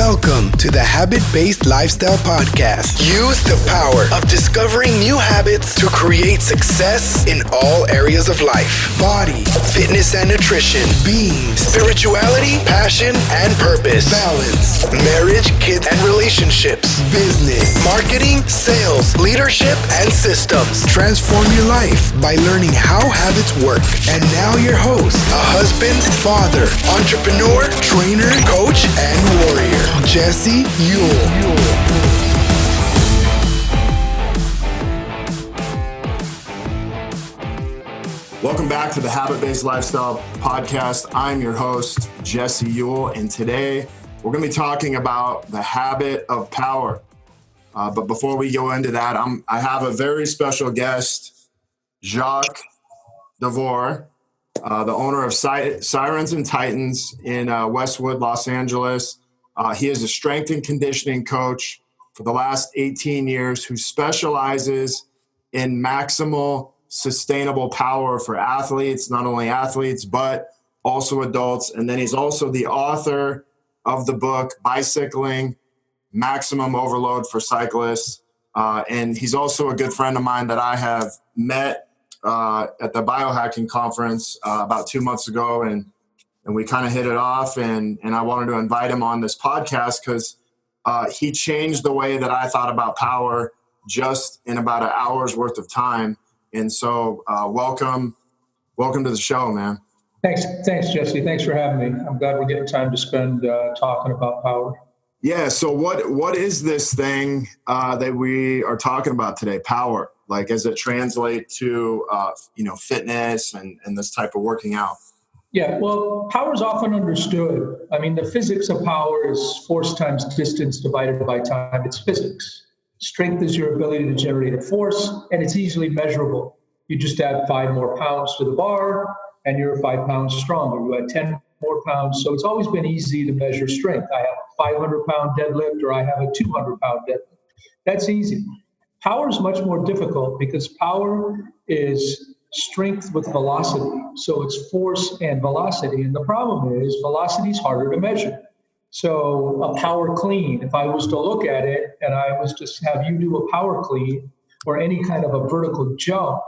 Welcome to the Habit-Based Lifestyle Podcast. Use the power of discovering new habits to create success in all areas of life. Body, fitness and nutrition, being, spirituality, passion and purpose, balance, marriage, kids and relationships, business, marketing, sales, leadership and systems. Transform your life by learning how habits work. And now your host, a husband, father, entrepreneur, trainer, coach, and warrior, Jesse Ewell. Welcome back to the Habit-Based Lifestyle Podcast. I'm your host, Jesse Ewell, and today we're going to be talking about the habit of power. But before we go into that, I have a very special guest, Jacque Devore, the owner of Sirens and Titans in Westwood, Los Angeles. He is a strength and conditioning coach for the last 18 years who specializes in maximal sustainable power for athletes, not only athletes, but also adults. And then he's also the author of the book, Bicycling, Maximum Overload for Cyclists. And he's also a good friend of mine that I have met at the biohacking conference about 2 months ago. And we kind of hit it off. And I wanted to invite him on this podcast because he changed the way that I thought about power just in about an hour's worth of time. And so welcome to the show, man. Thanks, Jesse. Thanks for having me. I'm glad we're getting time to spend talking about power. Yeah. So what is this thing that we are talking about today? Power, like as it translate to fitness and this type of working out. Yeah. Well, power is often understood. I mean, the physics of power is force times distance divided by time. It's physics. Strength is your ability to generate a force, and it's easily measurable. You just add 5 more pounds to the bar, and you're 5 pounds stronger. You add 10 more pounds. So it's always been easy to measure strength. I have a 500-pound deadlift, or I have a 200-pound deadlift. That's easy. Power is much more difficult because power is strength with velocity. So it's force and velocity. And the problem is velocity is harder to measure. So a power clean, if I was to look at it and I was to have you do a power clean or any kind of a vertical jump,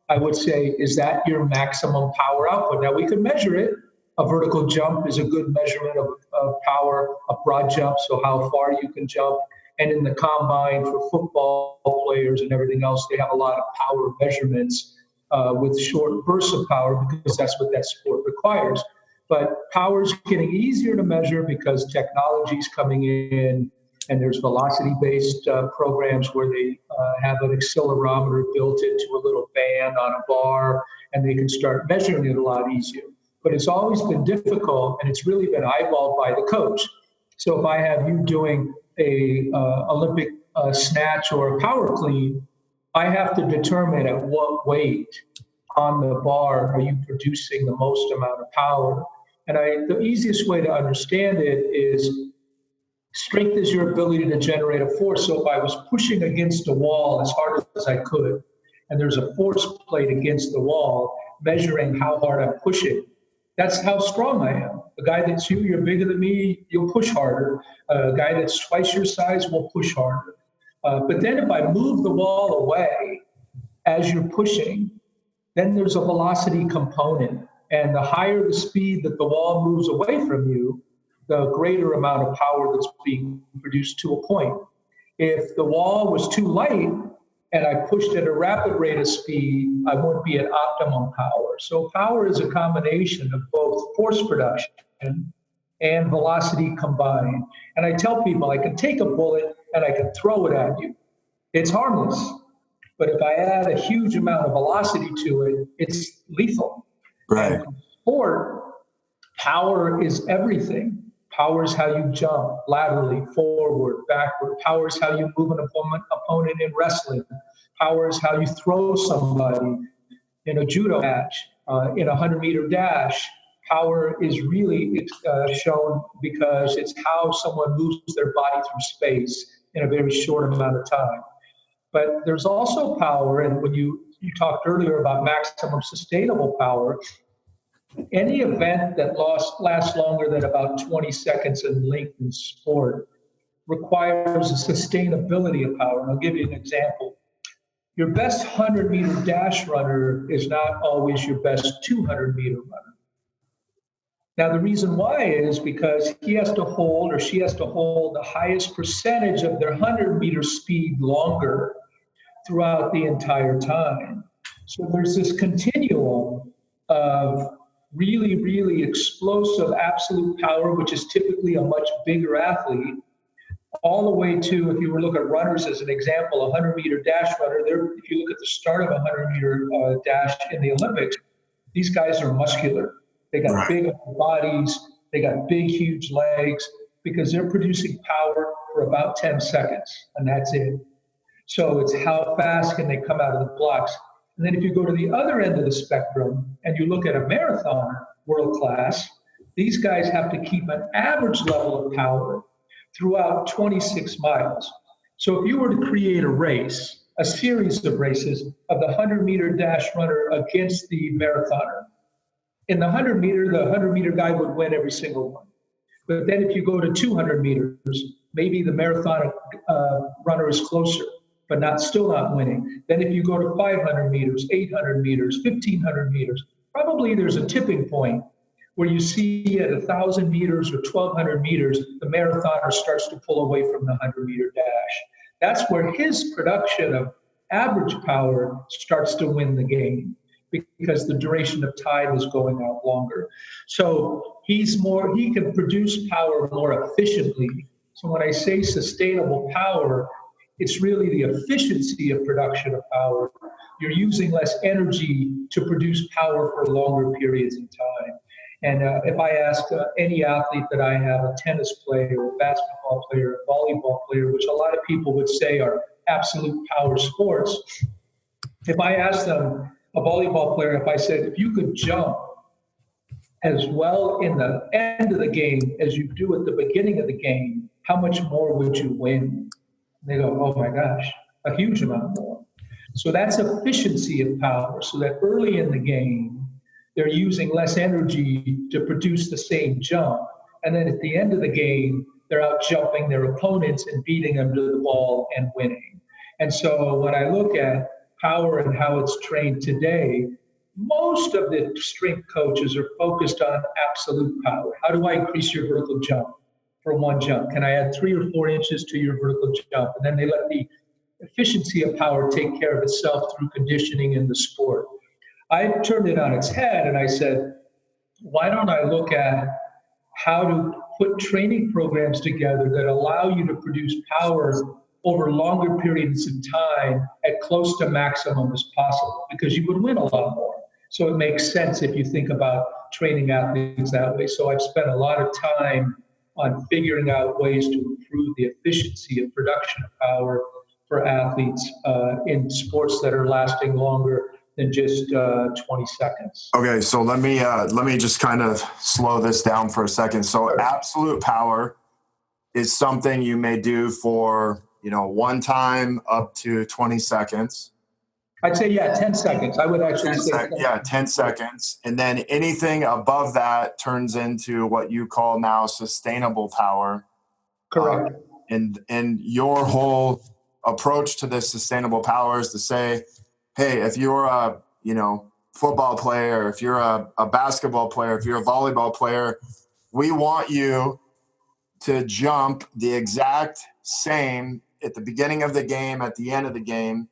I would say, is that your maximum power output? Now we could measure it. A vertical jump is a good measurement of power, a broad jump, so how far you can jump. And in the combine for football players and everything else, they have a lot of power measurements with short bursts of power because that's what that sport requires. But power is getting easier to measure because technology is coming in, and there's velocity-based programs where they have an accelerometer built into a little band on a bar, and they can start measuring it a lot easier. But it's always been difficult, and it's really been eyeballed by the coach. So if I have you doing a Olympic snatch or a power clean, I have to determine at what weight on the bar are you producing the most amount of power. And the easiest way to understand it is strength is your ability to generate a force. So if I was pushing against a wall as hard as I could, and there's a force plate against the wall measuring how hard I'm pushing, that's how strong I am. A guy that's you're bigger than me, you'll push harder. A guy that's twice your size will push harder. But then if I move the wall away as you're pushing, then there's a velocity component. And the higher the speed that the wall moves away from you, the greater amount of power that's being produced to a point. If the wall was too light and I pushed at a rapid rate of speed, I wouldn't be at optimum power. So power is a combination of both force production and velocity combined. And I tell people I can take a bullet and I can throw it at you. It's harmless. But if I add a huge amount of velocity to it, it's lethal. Right. And in sport, power is everything. Power is how you jump laterally, forward, backward. Power is how you move an opponent in wrestling. Power is how you throw somebody in a judo match, in a 100-meter dash. Power is really shown because it's how someone moves their body through space in a very short amount of time. But there's also power, and when you talked earlier about maximum sustainable power, any event that lasts longer than about 20 seconds in length in sport requires a sustainability of power. And I'll give you an example. Your best 100-meter dash runner is not always your best 200-meter runner. Now, the reason why is because he has to hold or she has to hold the highest percentage of their 100-meter speed longer throughout the entire time. So there's this continuum of really, really explosive absolute power, which is typically a much bigger athlete, all the way to, if you were to look at runners as an example, a 100-meter dash runner, if you look at the start of a 100-meter dash in the Olympics, these guys are muscular. They got big bodies, they got big, huge legs, because they're producing power for about 10 seconds, and that's it. So it's how fast can they come out of the blocks. And then if you go to the other end of the spectrum and you look at a marathoner, world class, these guys have to keep an average level of power throughout 26 miles. So if you were to create a race, a series of races of the 100-meter dash runner against the marathoner, in the 100-meter, the 100-meter guy would win every single one. But then if you go to 200 meters, maybe the marathon runner is closer, but still not winning. Then if you go to 500 meters, 800 meters, 1,500 meters, probably there's a tipping point where you see at 1,000 meters or 1,200 meters, the marathoner starts to pull away from the 100-meter dash. That's where his production of average power starts to win the game, because the duration of time is going out longer. So he can produce power more efficiently. So when I say sustainable power, it's really the efficiency of production of power. You're using less energy to produce power for longer periods of time. And if I ask any athlete that I have, a tennis player, a basketball player, a volleyball player, which a lot of people would say are absolute power sports, if I ask them, a volleyball player, if I said, if you could jump as well in the end of the game as you do at the beginning of the game, how much more would you win? They go, oh my gosh, a huge amount more. So that's efficiency of power. So that early in the game, they're using less energy to produce the same jump. And then at the end of the game, they're out jumping their opponents and beating them to the ball and winning. And so when I look at power and how it's trained today, most of the strength coaches are focused on absolute power. How do I increase your vertical jump for one jump? Can I add 3 or 4 inches to your vertical jump? And then they let the efficiency of power take care of itself through conditioning in the sport. I turned it on its head and I said, why don't I look at how to put training programs together that allow you to produce power over longer periods of time at close to maximum as possible, because you would win a lot more. So it makes sense if you think about training athletes that way. So I've spent a lot of time on figuring out ways to improve the efficiency of production of power for athletes in sports that are lasting longer than just 20 seconds. Okay, so let me just kind of slow this down for a second. So absolute power is something you may do for, one time up to 20 seconds. I'd say, 10 seconds. I would actually say 10 seconds. And then anything above that turns into what you call now sustainable power. Correct. And your whole approach to this sustainable power is to say, hey, if you're a, football player, if you're a basketball player, if you're a volleyball player, we want you to jump the exact same at the beginning of the game, at the end of the game.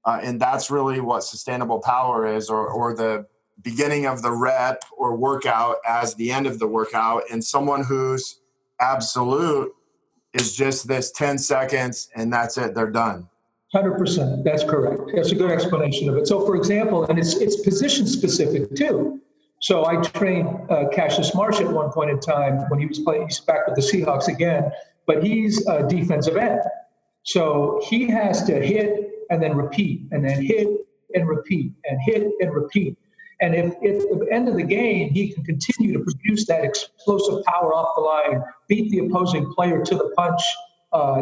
And that's really what sustainable power is, or the beginning of the rep or workout as the end of the workout. And someone who's absolute is just this 10 seconds and that's it, they're done. 100%. That's correct. That's a good explanation of it. So, for example, and it's position specific too. So I trained Cassius Marsh at one point in time when he was playing. He's back with the Seahawks again, but he's a defensive end. So he has to hit and then repeat, and then hit and repeat, and hit and repeat. And if at the end of the game he can continue to produce that explosive power off the line, beat the opposing player to the punch,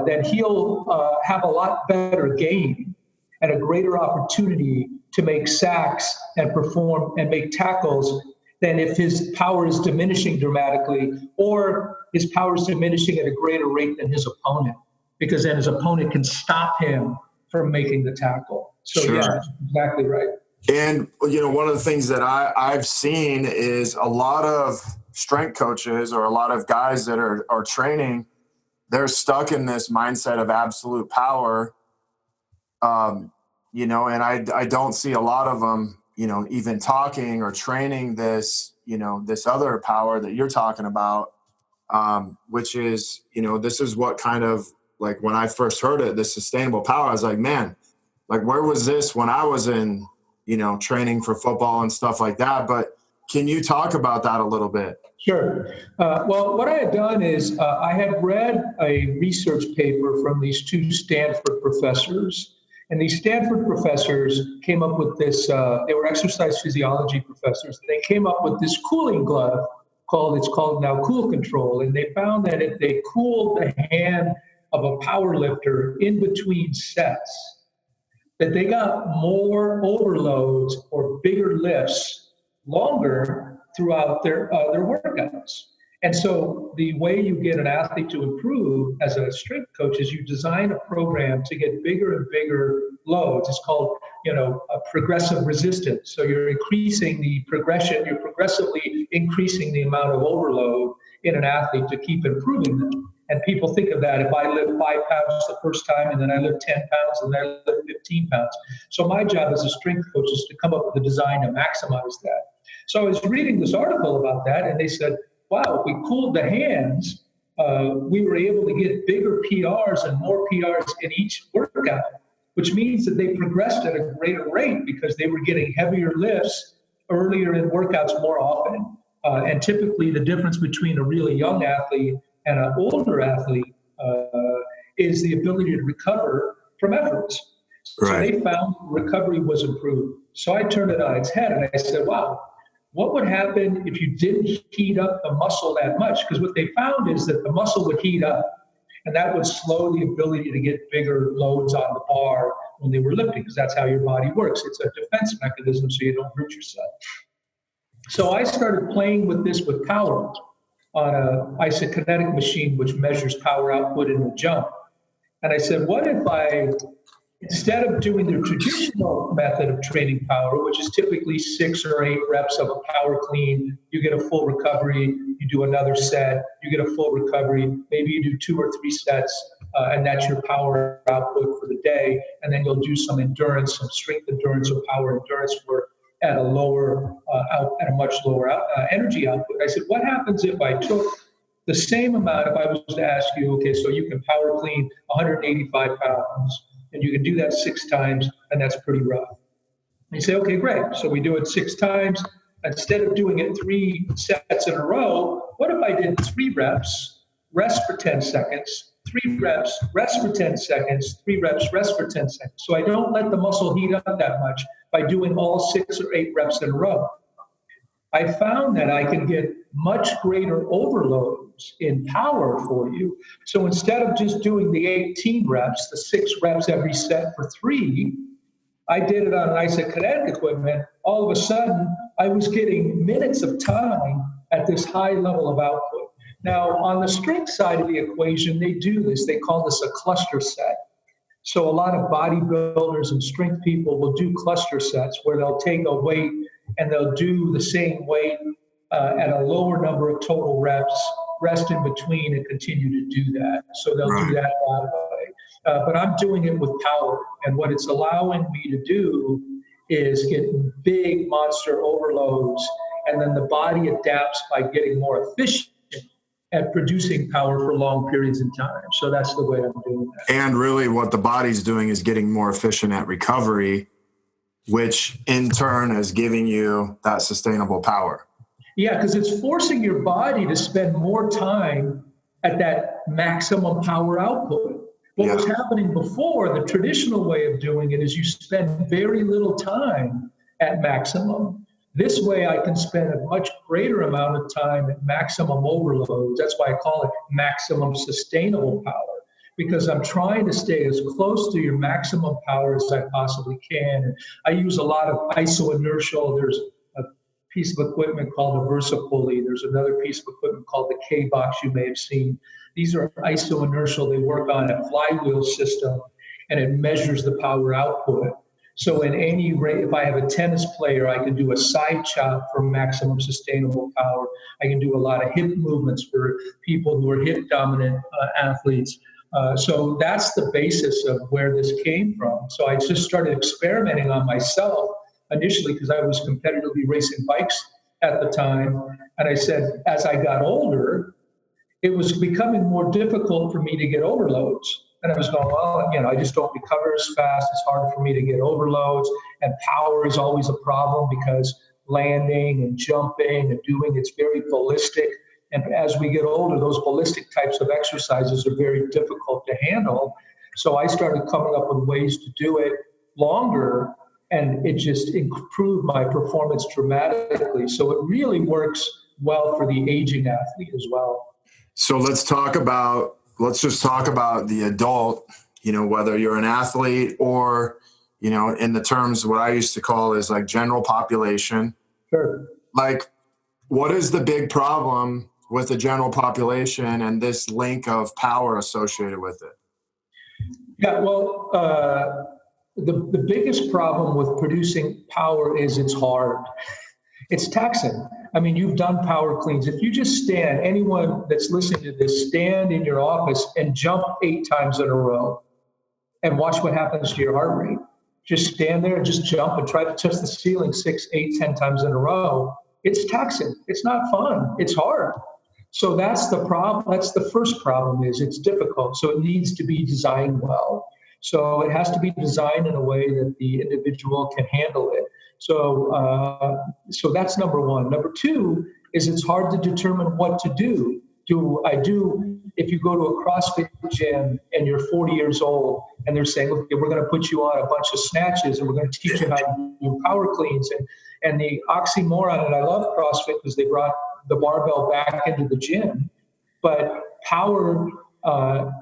then he'll have a lot better game and a greater opportunity to make sacks and perform and make tackles than if his power is diminishing dramatically, or his power is diminishing at a greater rate than his opponent, because then his opponent can stop him from making the tackle. So Sure. yeah, that's exactly right. And, one of the things that I've seen is a lot of strength coaches or a lot of guys that are training, they're stuck in this mindset of absolute power, and I don't see a lot of them, even talking or training this, this other power that you're talking about, which is, this is what kind of, like, when I first heard it, this sustainable power, I was like, man, like, where was this when I was in, training for football and stuff like that? But can you talk about that a little bit? Sure. Well, what I had done is I had read a research paper from these two Stanford professors. And these Stanford professors came up with this, they were exercise physiology professors. They came up with this cooling glove it's called now Cool Control. And they found that if they cooled the hand of a power lifter in between sets, that they got more overloads or bigger lifts longer throughout their workouts. And so the way you get an athlete to improve as a strength coach is you design a program to get bigger and bigger loads. It's called, a progressive resistance. So you're increasing the progression, you're progressively increasing the amount of overload in an athlete to keep improving them. And people think of that, if I lift 5 pounds the first time and then I lift 10 pounds and then I lift 15 pounds. So my job as a strength coach is to come up with a design to maximize that. So I was reading this article about that, and they said, wow, if we cooled the hands, we were able to get bigger PRs and more PRs in each workout, which means that they progressed at a greater rate because they were getting heavier lifts earlier in workouts more often. And typically the difference between a really young athlete and an older athlete is the ability to recover from efforts. So Right. they found recovery was improved. So I turned it on its head and I said, wow, what would happen if you didn't heat up the muscle that much? Because what they found is that the muscle would heat up, and that would slow the ability to get bigger loads on the bar when they were lifting, because that's how your body works. It's a defense mechanism so you don't hurt yourself. So I started playing with this with power on an isokinetic machine, which measures power output in the jump. And I said, what if instead of doing the traditional method of training power, which is typically 6 or 8 reps of a power clean, you get a full recovery, you do another set, you get a full recovery, maybe you do 2 or 3 sets, and that's your power output for the day. And then you'll do some endurance, some strength endurance or power endurance work at a much lower energy output. I said, what happens if I took the same amount, if I was to ask you, okay, so you can power clean 185 pounds, and you can do that 6 times, and that's pretty rough. And you say, okay, great. So we do it 6 times. Instead of doing it 3 sets in a row, what if I did 3 reps, rest for 10 seconds, 3 reps, rest for 10 seconds, 3 reps, rest for 10 seconds. So I don't let the muscle heat up that much by doing all 6 or 8 reps in a row. I found that I can get much greater overloads in power for you. So instead of just doing the 18 reps, the 6 reps every set for 3, I did it on an isokinetic equipment. All of a sudden, I was getting minutes of time at this high level of output. Now, on the strength side of the equation, they do this. They call this a cluster set. So a lot of bodybuilders and strength people will do cluster sets where they'll take a weight and they'll do the same weight at a lower number of total reps, rest in between, and continue to do that. So they'll do that that way. But I'm doing it with power. And what it's allowing me to do is get big monster overloads. And then the body adapts by getting more efficient at producing power for long periods of time. So that's the way I'm doing that. And really what the body's doing is getting more efficient at recovery, which in turn is giving you that sustainable power. Yeah, because it's forcing your body to spend more time at that maximum power output. What was happening before, the traditional way of doing it is you spend very little time at maximum. This way I can spend a much greater amount of time at maximum overloads. That's why I call it maximum sustainable power, because I'm trying to stay as close to your maximum power as I possibly can. And I use a lot of isoinertial. There's piece of equipment called the Versa pulley. There's another piece of equipment called the K box you may have seen. These are iso-inertial. They work on a flywheel system, and it measures the power output. So in any rate, if I have a tennis player, I can do a side chop for maximum sustainable power. I can do a lot of hip movements for people who are hip dominant athletes. So that's the basis of where this came from. So I just started experimenting on myself initially because I was competitively racing bikes at the time. And I said, as I got older, it was becoming more difficult for me to get overloads. And I was going, well, I just don't recover as fast. It's hard for me to get overloads. And power is always a problem because landing and jumping and doing, it's very ballistic. And as we get older, those ballistic types of exercises are very difficult to handle. So I started coming up with ways to do it longer, and it just improved my performance dramatically. So it really works well for the aging athlete as well. So let's just talk about the adult, whether you're an athlete or, in the terms what I used to call is like general population. Sure. Like, what is the big problem with the general population and this link of power associated with it? Yeah, well, the biggest problem with producing power is it's hard. It's taxing. I mean, you've done power cleans. If you just stand, anyone that's listening to this, stand in your office and jump 8 times in a row and watch what happens to your heart rate. Just stand there and just jump and try to touch the ceiling 6, 8, 10 times in a row. It's taxing. It's not fun. It's hard. So that's the problem. That's the first problem is it's difficult. So it needs to be designed well. So it has to be designed in a way that the individual can handle it. So that's number one. Number two is it's hard to determine what to do. If you go to a CrossFit gym and you're 40 years old and they're saying, look, we're going to put you on a bunch of snatches and we're going to teach you how to do power cleans. And the oxymoron, and I love CrossFit because they brought the barbell back into the gym, but power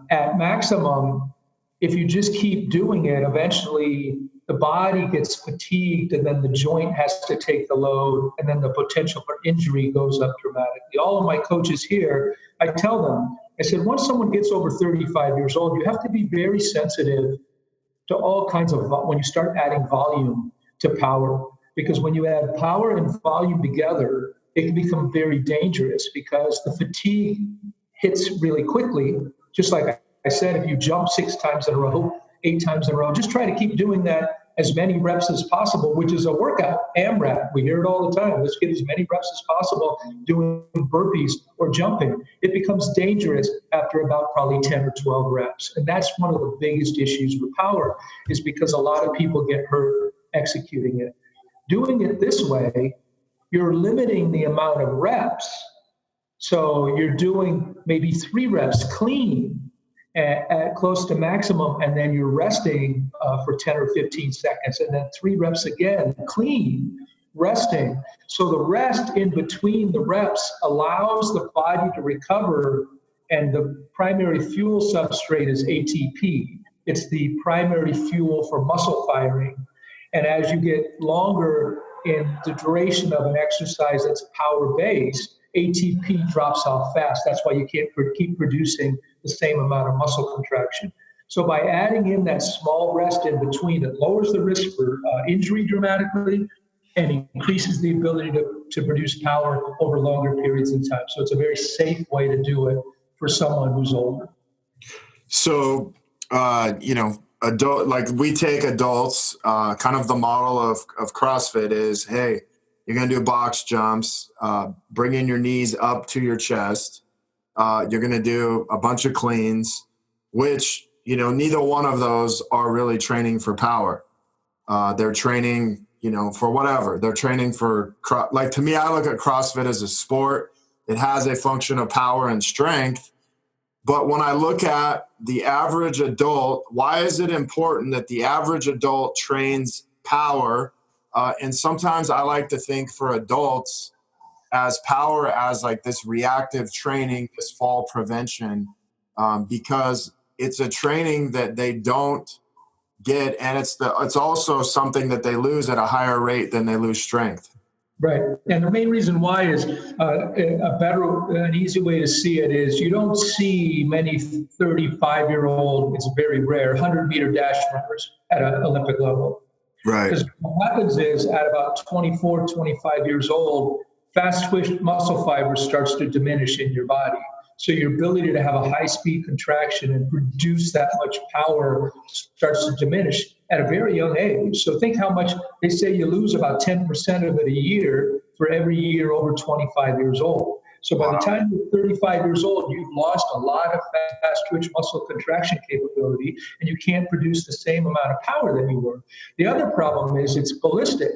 at maximum, if you just keep doing it, eventually the body gets fatigued and then the joint has to take the load and then the potential for injury goes up dramatically. All of my coaches here, I tell them, I said, once someone gets over 35 years old, you have to be very sensitive to all kinds of, when you start adding volume to power, because when you add power and volume together, it can become very dangerous because the fatigue hits really quickly. Just like I said, if you jump 6 times in a row, 8 times in a row, just try to keep doing that as many reps as possible, which is a workout, AMRAP. We hear it all the time. Let's get as many reps as possible doing burpees or jumping. It becomes dangerous after about probably 10 or 12 reps. And that's one of the biggest issues with power is because a lot of people get hurt executing it. Doing it this way, you're limiting the amount of reps. So you're doing maybe 3 reps clean at close to maximum, and then you're resting for 10 or 15 seconds, and then 3 reps again, clean, resting. So the rest in between the reps allows the body to recover, and the primary fuel substrate is ATP. It's the primary fuel for muscle firing. And as you get longer in the duration of an exercise that's power-based, ATP drops off fast. That's why you can't keep producing the same amount of muscle contraction. So by adding in that small rest in between, it lowers the risk for injury dramatically and increases the ability to produce power over longer periods of time. So it's a very safe way to do it for someone who's older. So, adult, like we take adults, kind of the model of CrossFit is, hey, you're going to do box jumps, bringing your knees up to your chest. You're going to do a bunch of cleans, which, neither one of those are really training for power. They're training, for whatever. They're training for, like, to me, I look at CrossFit as a sport. It has a function of power and strength. But when I look at the average adult, why is it important that the average adult trains power? And sometimes I like to think for adults as power as like this reactive training, this fall prevention, because it's a training that they don't get. And it's also something that they lose at a higher rate than they lose strength. Right. And the main reason why is an easy way to see it is you don't see many 35-year-old, it's very rare, 100-meter dash runners at an Olympic level. Right. Because what happens is at about 24, 25 years old, fast twitch muscle fiber starts to diminish in your body. So your ability to have a high-speed contraction and produce that much power starts to diminish at a very young age. So think how much, they say you lose about 10% of it a year for every year over 25 years old. So by the time you're 35 years old, you've lost a lot of fast twitch muscle contraction capability, and you can't produce the same amount of power that you were. The other problem is it's ballistic.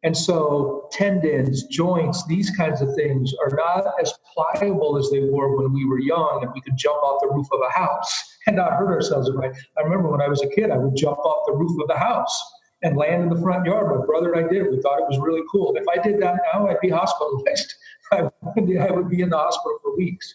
And so tendons, joints, these kinds of things are not as pliable as they were when we were young and we could jump off the roof of a house and not hurt ourselves. I remember when I was a kid, I would jump off the roof of the house and land in the front yard. My brother and I did. We thought it was really cool. If I did that now, I'd be hospitalized. I would be in the hospital for weeks.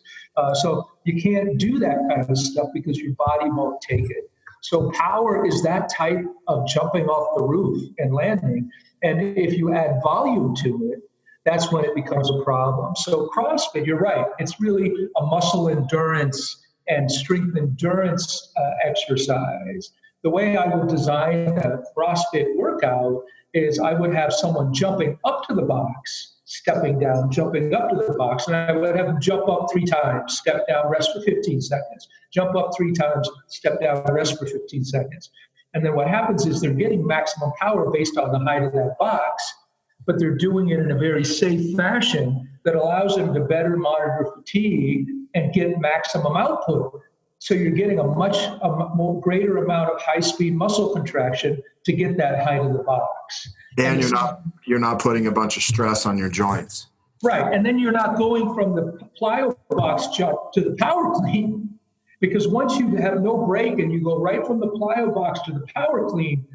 So you can't do that kind of stuff because your body won't take it. So power is that type of jumping off the roof and landing. And if you add volume to it, that's when it becomes a problem. So CrossFit, you're right. It's really a muscle endurance and strength endurance exercise. The way I would design a CrossFit workout is I would have someone jumping up to the box, stepping down, jumping up to the box, and I would have them jump up 3 times, step down, rest for 15 seconds, jump up 3 times, step down, rest for 15 seconds. And then what happens is they're getting maximum power based on the height of that box, but they're doing it in a very safe fashion that allows them to better monitor fatigue and get maximum output. So you're getting a more greater amount of high-speed muscle contraction to get that height of the box. And you're not putting a bunch of stress on your joints. Right. And then you're not going from the plyo box jump to the power clean. Because once you have no break and you go right from the plyo box to the power clean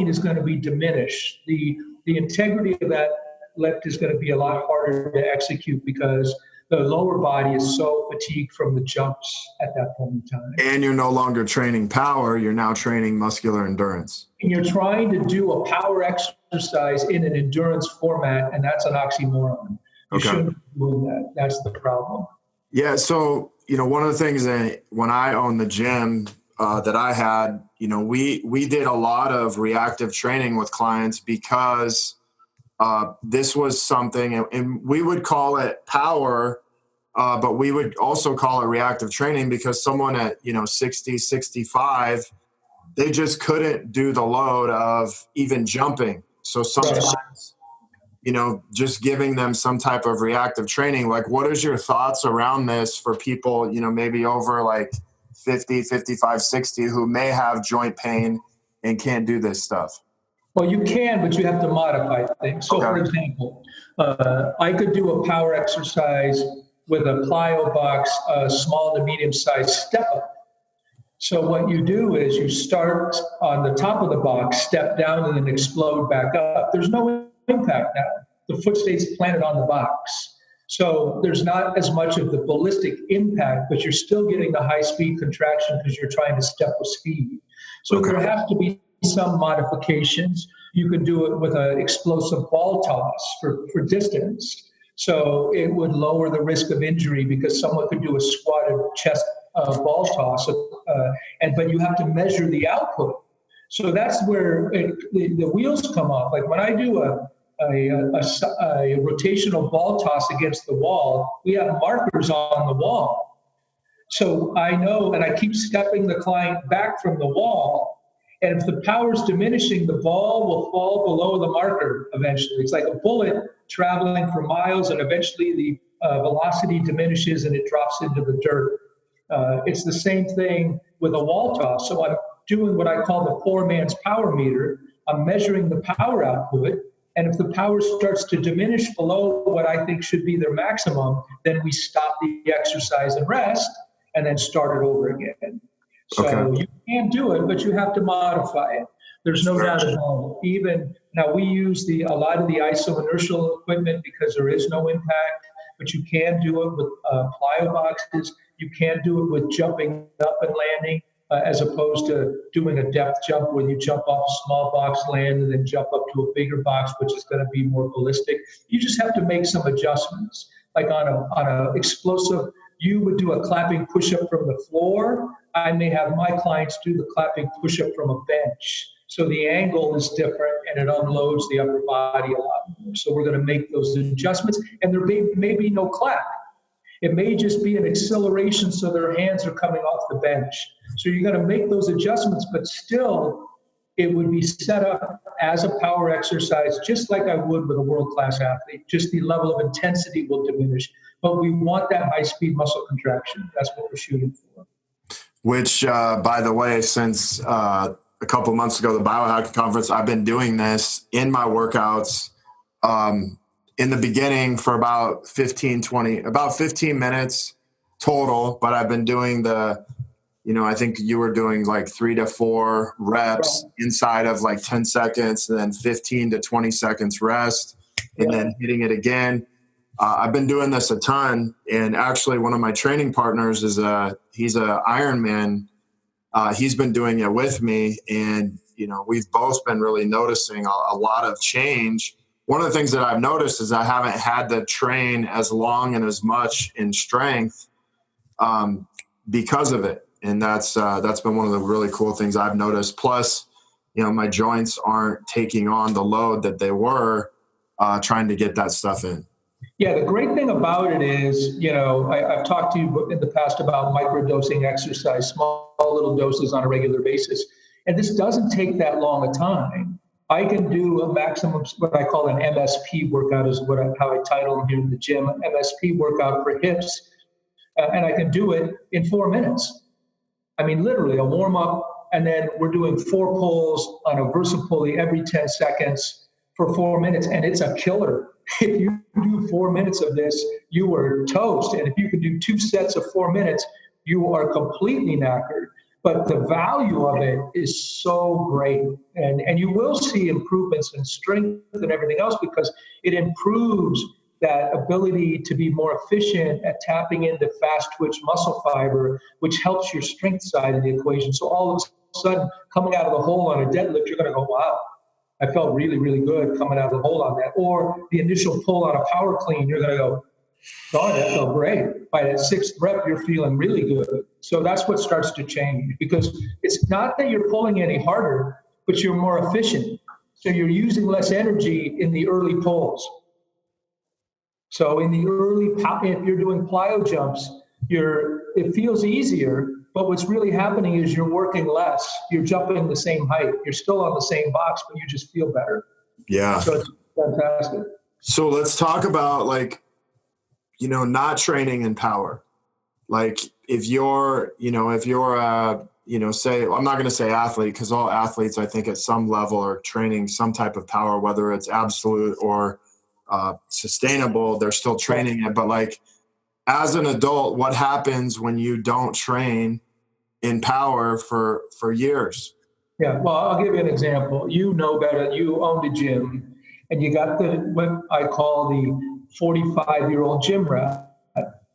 is going to be diminished. The integrity of that lift is going to be a lot harder to execute because the lower body is so fatigued from the jumps at that point in time. And you're no longer training power, you're now training muscular endurance. And you're trying to do a power exercise in an endurance format, and that's an oxymoron. You shouldn't be doing that. That's the problem. Yeah, so one of the things that when I owned the gym that I had, we did a lot of reactive training with clients because this was something, and we would call it power, but we would also call it reactive training because someone at 60, 65, they just couldn't do the load of even jumping. So sometimes, just giving them some type of reactive training. Like, what is your thoughts around this for people, maybe over like 50, 55, 60 who may have joint pain and can't do this stuff? Well, you can, but you have to modify things. So, for example, I could do a power exercise with a plyo box, a small to medium-sized step-up. So what you do is you start on the top of the box, step down, and then explode back up. There's no impact now. The foot stays planted on the box. So there's not as much of the ballistic impact, but you're still getting the high-speed contraction because you're trying to step with speed. So there have to be some modifications. You can do it with an explosive ball toss for distance. So it would lower the risk of injury because someone could do a squatted chest ball toss, but you have to measure the output. So that's where the wheels come off. Like when I do a rotational ball toss against the wall, we have markers on the wall. So I know, and I keep stepping the client back from the wall. And if the power is diminishing, the ball will fall below the marker eventually. It's like a bullet traveling for miles, and eventually the velocity diminishes and it drops into the dirt. It's the same thing with a wall toss. So I'm doing what I call the poor man's power meter. I'm measuring the power output. And if the power starts to diminish below what I think should be their maximum, then we stop the exercise and rest and then start it over again. So you can do it, but you have to modify it. There's no doubt about it. Even now, we use a lot of the isoinertial equipment because there is no impact, but you can do it with plyo boxes. You can do it with jumping up and landing. as opposed to doing a depth jump where you jump off a small box, land, and then jump up to a bigger box, which is going to be more ballistic. You just have to make some adjustments. Like on a explosive, you would do a clapping push-up from the floor. I may have my clients do the clapping push-up from a bench. So the angle is different and it unloads the upper body a lot more. So we're going to make those adjustments, and there may be no clap. It may just be an acceleration so their hands are coming off the bench. So you're going to make those adjustments, but still it would be set up as a power exercise, just like I would with a world-class athlete. Just the level of intensity will diminish. But we want that high-speed muscle contraction. That's what we're shooting for. Which, by the way, since a couple months ago, the Biohacking Conference, I've been doing this in my workouts in the beginning for about 15 minutes total. But I've been doing I think you were doing like 3 to 4 reps inside of like 10 seconds, and then 15 to 20 seconds rest, and then hitting it again. I've been doing this a ton, and actually one of my training partners he's a Ironman. He's been doing it with me, and we've both been really noticing a lot of change. One of the things that I've noticed is I haven't had to train as long and as much in strength because of it. And that's been one of the really cool things I've noticed. Plus, my joints aren't taking on the load that they were trying to get that stuff in. Yeah, the great thing about it is, I've talked to you in the past about microdosing exercise, small little doses on a regular basis. And this doesn't take that long a time. I can do a maximum, what I call an MSP workout is how I title them here in the gym, MSP workout for hips. And I can do it in 4 minutes. I mean, literally a warm up, and then we're doing 4 pulls on a VersaPulley every 10 seconds for 4 minutes, and it's a killer. If you do 4 minutes of this, you are toast. And if you can do 2 sets of 4 minutes, you are completely knackered. But the value of it is so great. And you will see improvements in strength and everything else because it improves that ability to be more efficient at tapping into fast twitch muscle fiber, which helps your strength side of the equation. So all of a sudden, coming out of the hole on a deadlift, you're going to go, wow, I felt really, really good coming out of the hole on that. Or the initial pull on a power clean, you're going to go, God, that felt great. By that 6th rep, you're feeling really good. So that's what starts to change, because it's not that you're pulling any harder, but you're more efficient. So you're using less energy in the early pulls. So in the early, if you're doing plyo jumps, it feels easier, but what's really happening is you're working less. You're jumping the same height. You're still on the same box, but you just feel better. Yeah. So it's fantastic. So let's talk about not training in power. Like if you're say, I'm not going to say athlete, because all athletes, I think at some level are training some type of power, whether it's absolute or sustainable, they're still training it. But as an adult, what happens when you don't train in power for years? Yeah, well, I'll give you an example. You know better. You owned a gym, and you got what I call the 45-year-old gym rat.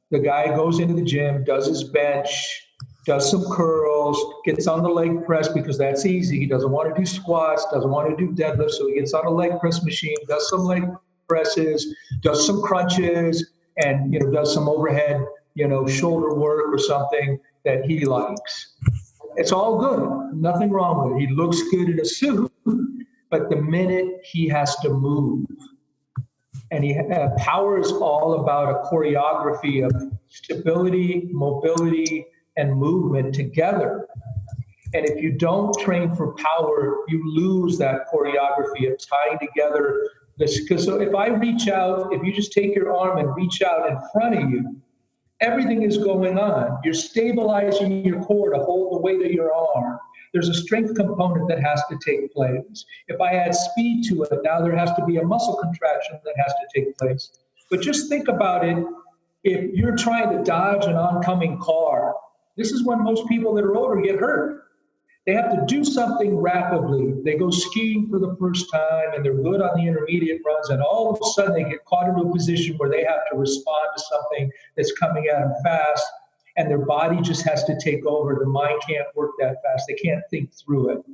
The guy goes into the gym, does his bench, does some curls, gets on the leg press because that's easy. He doesn't want to do squats, doesn't want to do deadlifts, so he gets on a leg press machine, does some leg presses, does some crunches, and does some overhead, shoulder work or something that he likes. It's all good. Nothing wrong with it. He looks good in a suit, but the minute he has to move, and power is all about a choreography of stability, mobility, and movement together. And if you don't train for power, you lose that choreography of tying together this. Because if I reach out, if you just take your arm and reach out in front of you, everything is going on. You're stabilizing your core to hold the weight of your arm. There's a strength component that has to take place. If I add speed to it, now there has to be a muscle contraction that has to take place. But just think about it. If you're trying to dodge an oncoming car, this is when most people that are older get hurt. They have to do something rapidly. They go skiing for the first time and they're good on the intermediate runs, and all of a sudden they get caught into a position where they have to respond to something that's coming at them fast. and their body just has to take over. The mind can't work that fast. They can't think through it.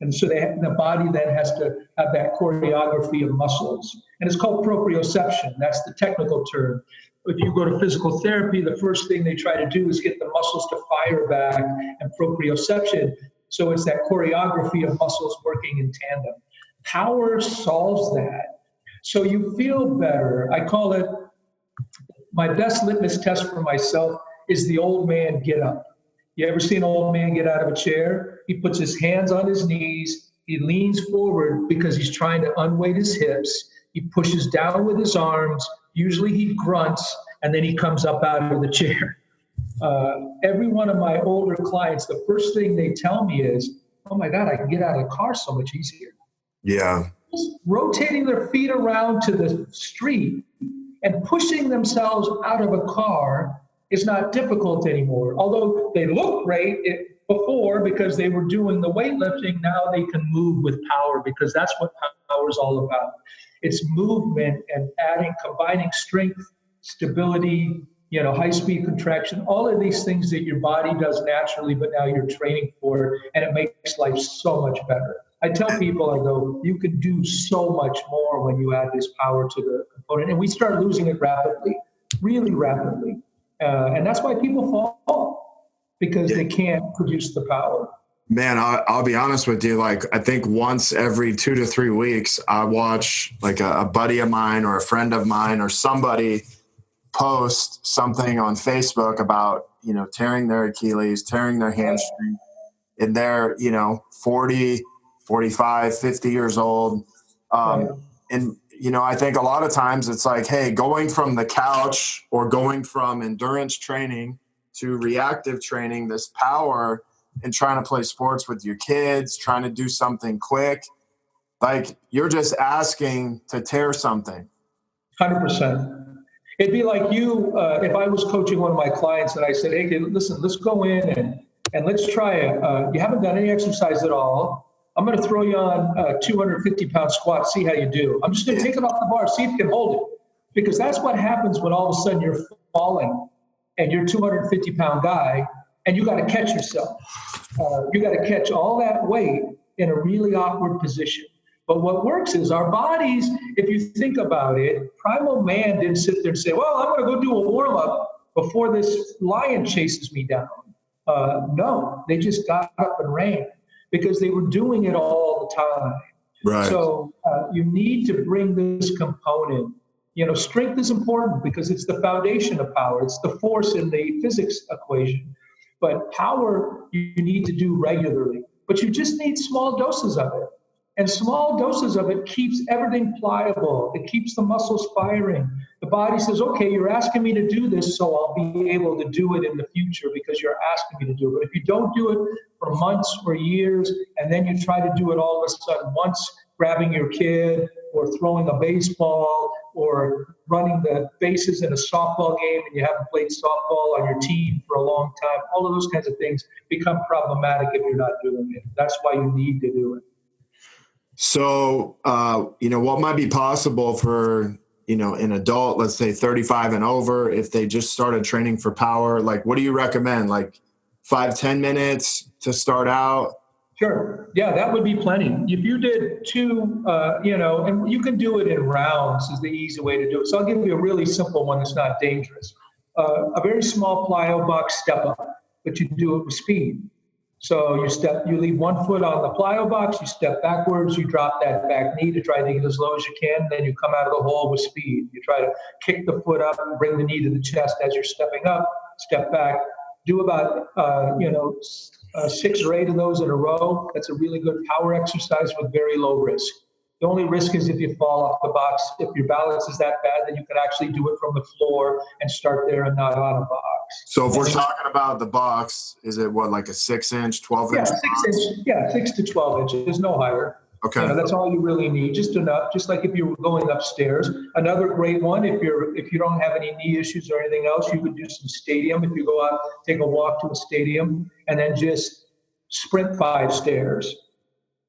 And so the body then has to have that choreography of muscles. And it's called proprioception. That's the technical term. If you go to physical therapy, the first thing they try to do is get the muscles to fire back, and proprioception. So it's that choreography of muscles working in tandem. Power solves that. So you feel better. I call it, my best litmus test for myself is the old man get up. You ever seen an old man get out of a chair? He puts his hands on his knees. He leans forward because he's trying to unweight his hips. He pushes down with his arms. Usually he grunts, and then he comes up out of the chair. Every one of my older clients, the first thing they tell me is, oh my God, I can get out of the car so much easier. Yeah. Just rotating their feet around to the street and pushing themselves out of a car is not difficult anymore. Although they look great before because they were doing the weightlifting, now they can move with power because that's what power is all about. It's movement and combining strength, stability, high-speed contraction, all of these things that your body does naturally, but now you're training for it, and it makes life so much better. I tell people, I go, you can do so much more when you add this power to the component. And we start losing it rapidly, really rapidly. And that's why people fall, because they can't produce the power. Man, I'll be honest with you. Like, I think once every 2 to 3 weeks, I watch like a buddy of mine or a friend of mine or somebody post something on Facebook about, tearing their Achilles, tearing their hamstring, and they're, 40, 45, 50 years old. And, I think a lot of times it's like, hey, going from the couch or going from endurance training to reactive training, this power, and trying to play sports with your kids, trying to do something quick, like you're just asking to tear something. 100%. It'd be like you, if I was coaching one of my clients and I said, hey, listen, let's go in and let's try it. You haven't done any exercise at all. I'm going to throw you on a 250-pound squat, see how you do. I'm just going to take it off the bar, see if you can hold it. Because that's what happens when all of a sudden you're falling and you're a 250-pound guy and you got to catch yourself. You got to catch all that weight in a really awkward position. But what works is our bodies, if you think about it, primal man didn't sit there and say, well, I'm going to go do a warm-up before this lion chases me down. No, they just got up and ran because they were doing it all the time. Right. So you need to bring this component. Strength is important because it's the foundation of power. It's the force in the physics equation. But power you need to do regularly. But you just need small doses of it. And small doses of it keeps everything pliable. It keeps the muscles firing. The body says, okay, you're asking me to do this, so I'll be able to do it in the future because you're asking me to do it. But if you don't do it for months or years, and then you try to do it all of a sudden once, grabbing your kid or throwing a baseball or running the bases in a softball game and you haven't played softball on your team for a long time, all of those kinds of things become problematic if you're not doing it. That's why you need to do it. So, what might be possible for, an adult, let's say 35 and over, if they just started training for power, like what do you recommend? Like 5-10 minutes to start out? Sure. Yeah, that would be plenty. If you did 2, and you can do it in rounds is the easy way to do it. So I'll give you a really simple one that's not dangerous. A very small plyo box step up, but you do it with speed. So you leave one foot on the plyo box, you step backwards, you drop that back knee to try to get as low as you can, then you come out of the hole with speed. You try to kick the foot up and bring the knee to the chest as you're stepping up, step back. Do about, 6 or 8 of those in a row. That's a really good power exercise with very low risk. The only risk is if you fall off the box. If your balance is that bad, then you can actually do it from the floor and start there and not on a box. So if we're talking about the box, is it like a 6-inch, 12-inch? Yeah, 6 to 12 inches, no higher. Okay. That's all you really need, just enough, just like if you were going upstairs. Another great one, if you don't have any knee issues or anything else, you could do some stadium. If you go out, take a walk to a stadium, and then just sprint 5 stairs.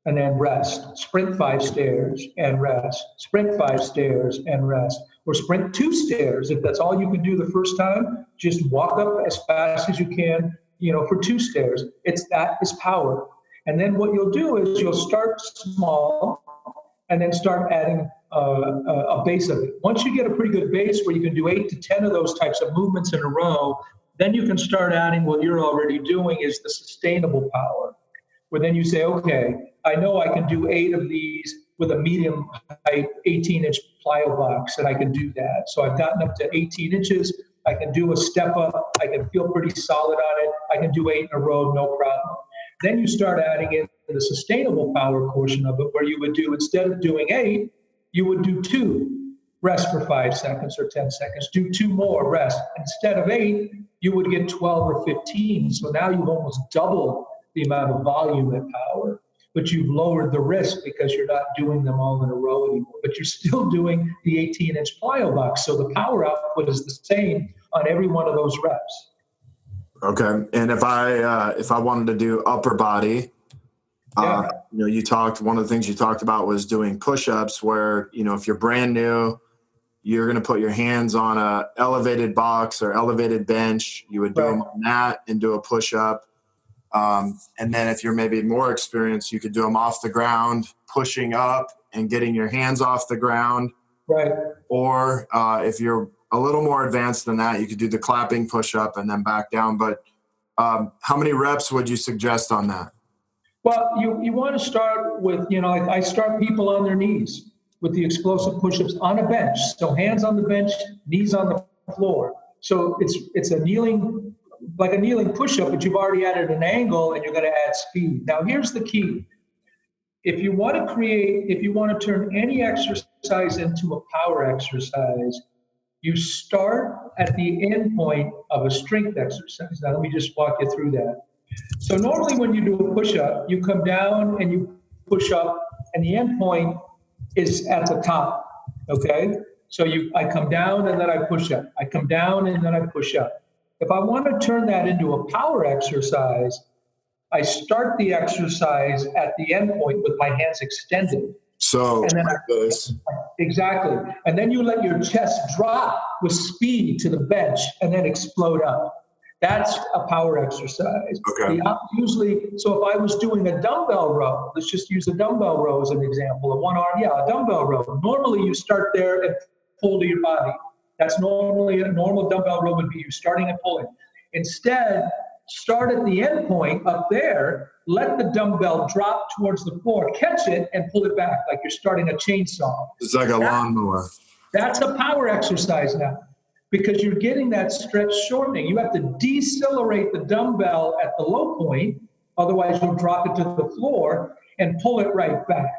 And then rest. Sprint 5 stairs and rest. Sprint 5 stairs and rest. or sprint 2 stairs. If that's all you can do the first time, just walk up as fast as you can, for 2 stairs. That is power. And then what you'll do is you'll start small and then start adding a base of it. Once you get a pretty good base where you can do 8 to 10 of those types of movements in a row, then you can start adding what you're already doing is the sustainable power, where then you say, okay, I know I can do 8 of these with a medium height 18-inch plyo box, and I can do that. So I've gotten up to 18 inches. I can do a step up. I can feel pretty solid on it. I can do 8 in a row, no problem. Then you start adding in the sustainable power portion of it, where you would do, instead of doing 8, you would do 2, rest for 5 seconds or 10 seconds, do 2 more, rest. Instead of 8, you would get 12 or 15. So now you've almost doubled the amount of volume and power, but you've lowered the risk because you're not doing them all in a row anymore, but you're still doing the 18-inch plyo box. So the power output is the same on every one of those reps. Okay. And if I wanted to do upper body, one of the things you talked about was doing push-ups where, if you're brand new, you're going to put your hands on a elevated box or elevated bench. You would do them on that and do a push-up. And then if you're maybe more experienced, you could do them off the ground, pushing up and getting your hands off the ground. Right. Or if you're a little more advanced than that, you could do the clapping push-up and then back down. But how many reps would you suggest on that? Well, you want to start with, I start people on their knees with the explosive push-ups on a bench. So hands on the bench, knees on the floor. So it's a kneeling push-up, but you've already added an angle and you're going to add speed. Now, here's the key. If you want to turn any exercise into a power exercise, you start at the end point of a strength exercise. Now, let me just walk you through that. So normally when you do a push-up, you come down and you push up, and the end point is at the top, okay? So I come down and then I push up. I come down and then I push up. If I want to turn that into a power exercise, I start the exercise at the end point with my hands extended. So, and then this. Exactly. And then you let your chest drop with speed to the bench and then explode up. That's a power exercise. Okay. So if I was doing a dumbbell row, let's just use a dumbbell row as an example, a dumbbell row. Normally you start there and pull to your body. That's normally a normal dumbbell row would be you starting and pulling. Instead, start at the end point up there, let the dumbbell drop towards the floor, catch it and pull it back like you're starting a chainsaw. It's like a lawnmower. That's a power exercise now, because you're getting that stretch shortening. You have to decelerate the dumbbell at the low point, otherwise you'll drop it to the floor and pull it right back.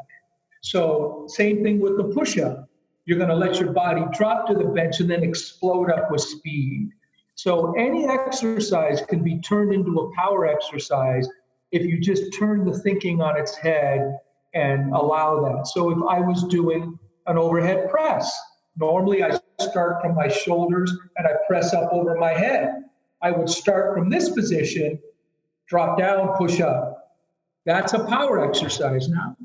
So same thing with the push-up. You're going to let your body drop to the bench and then explode up with speed. So any exercise can be turned into a power exercise if you just turn the thinking on its head and allow that. So if I was doing an overhead press, normally I start from my shoulders and I press up over my head. I would start from this position, drop down, push up. That's a power exercise now.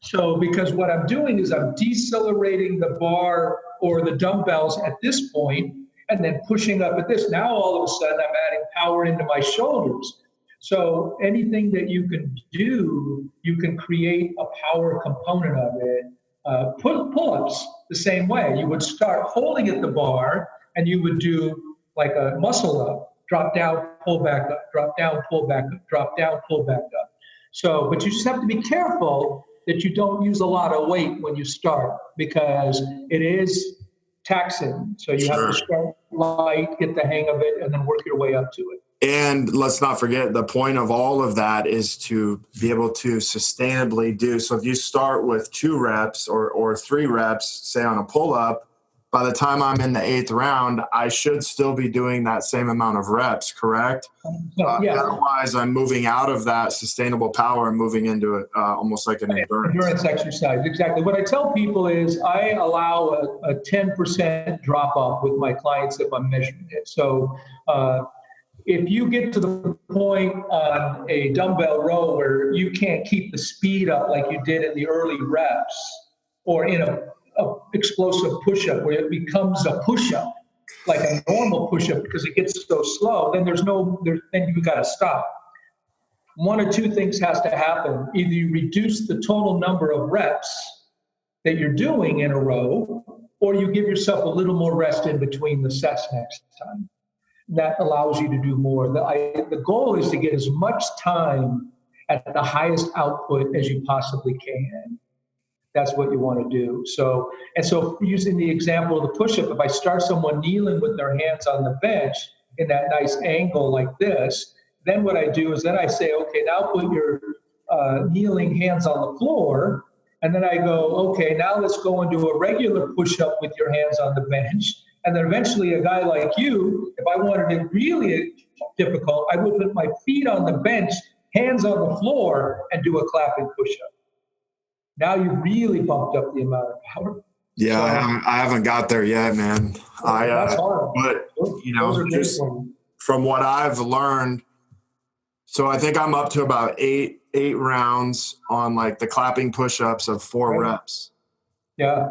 So because what I'm doing is I'm decelerating the bar or the dumbbells at this point and then pushing up at this. Now all of a sudden I'm adding power into my shoulders. So anything that you can do, you can create a power component of it. Pull-ups the same way. You would start holding at the bar and you would do like a muscle up, drop down, pull back up, drop down, pull back up, drop down, pull back up. So, but you just have to be careful that you don't use a lot of weight when you start, because it is taxing. So you have to start light, get the hang of it, and then work your way up to it. And let's not forget, the point of all of that is to be able to sustainably do. So if you start with 2 reps or 3 reps, say on a pull-up, by the time I'm in the 8th round, I should still be doing that same amount of reps, correct? Yeah. Otherwise, I'm moving out of that sustainable power and moving into it almost like an endurance exercise. Exactly. What I tell people is I allow a 10% drop-off with my clients if I'm measuring it. So if you get to the point on a dumbbell row where you can't keep the speed up like you did in the early reps, or in a explosive push-up where it becomes a push-up, like a normal push-up because it gets so slow, then then you got to stop. One or two things has to happen. Either you reduce the total number of reps that you're doing in a row, or you give yourself a little more rest in between the sets next time. That allows you to do more. The goal is to get as much time at the highest output as you possibly can. That's what you want to do. So using the example of the push-up, if I start someone kneeling with their hands on the bench in that nice angle like this, then what I do is then I say, okay, now put your kneeling hands on the floor. And then I go, okay, now let's go into a regular push-up with your hands on the bench. And then eventually a guy like you, if I wanted it really difficult, I would put my feet on the bench, hands on the floor, and do a clapping push-up. Now you really bumped up the amount of power. Yeah, I haven't got there yet, man. That's hard. But, just from what I've learned, so I think I'm up to about eight rounds on like the clapping push-ups of 4 reps. Yeah.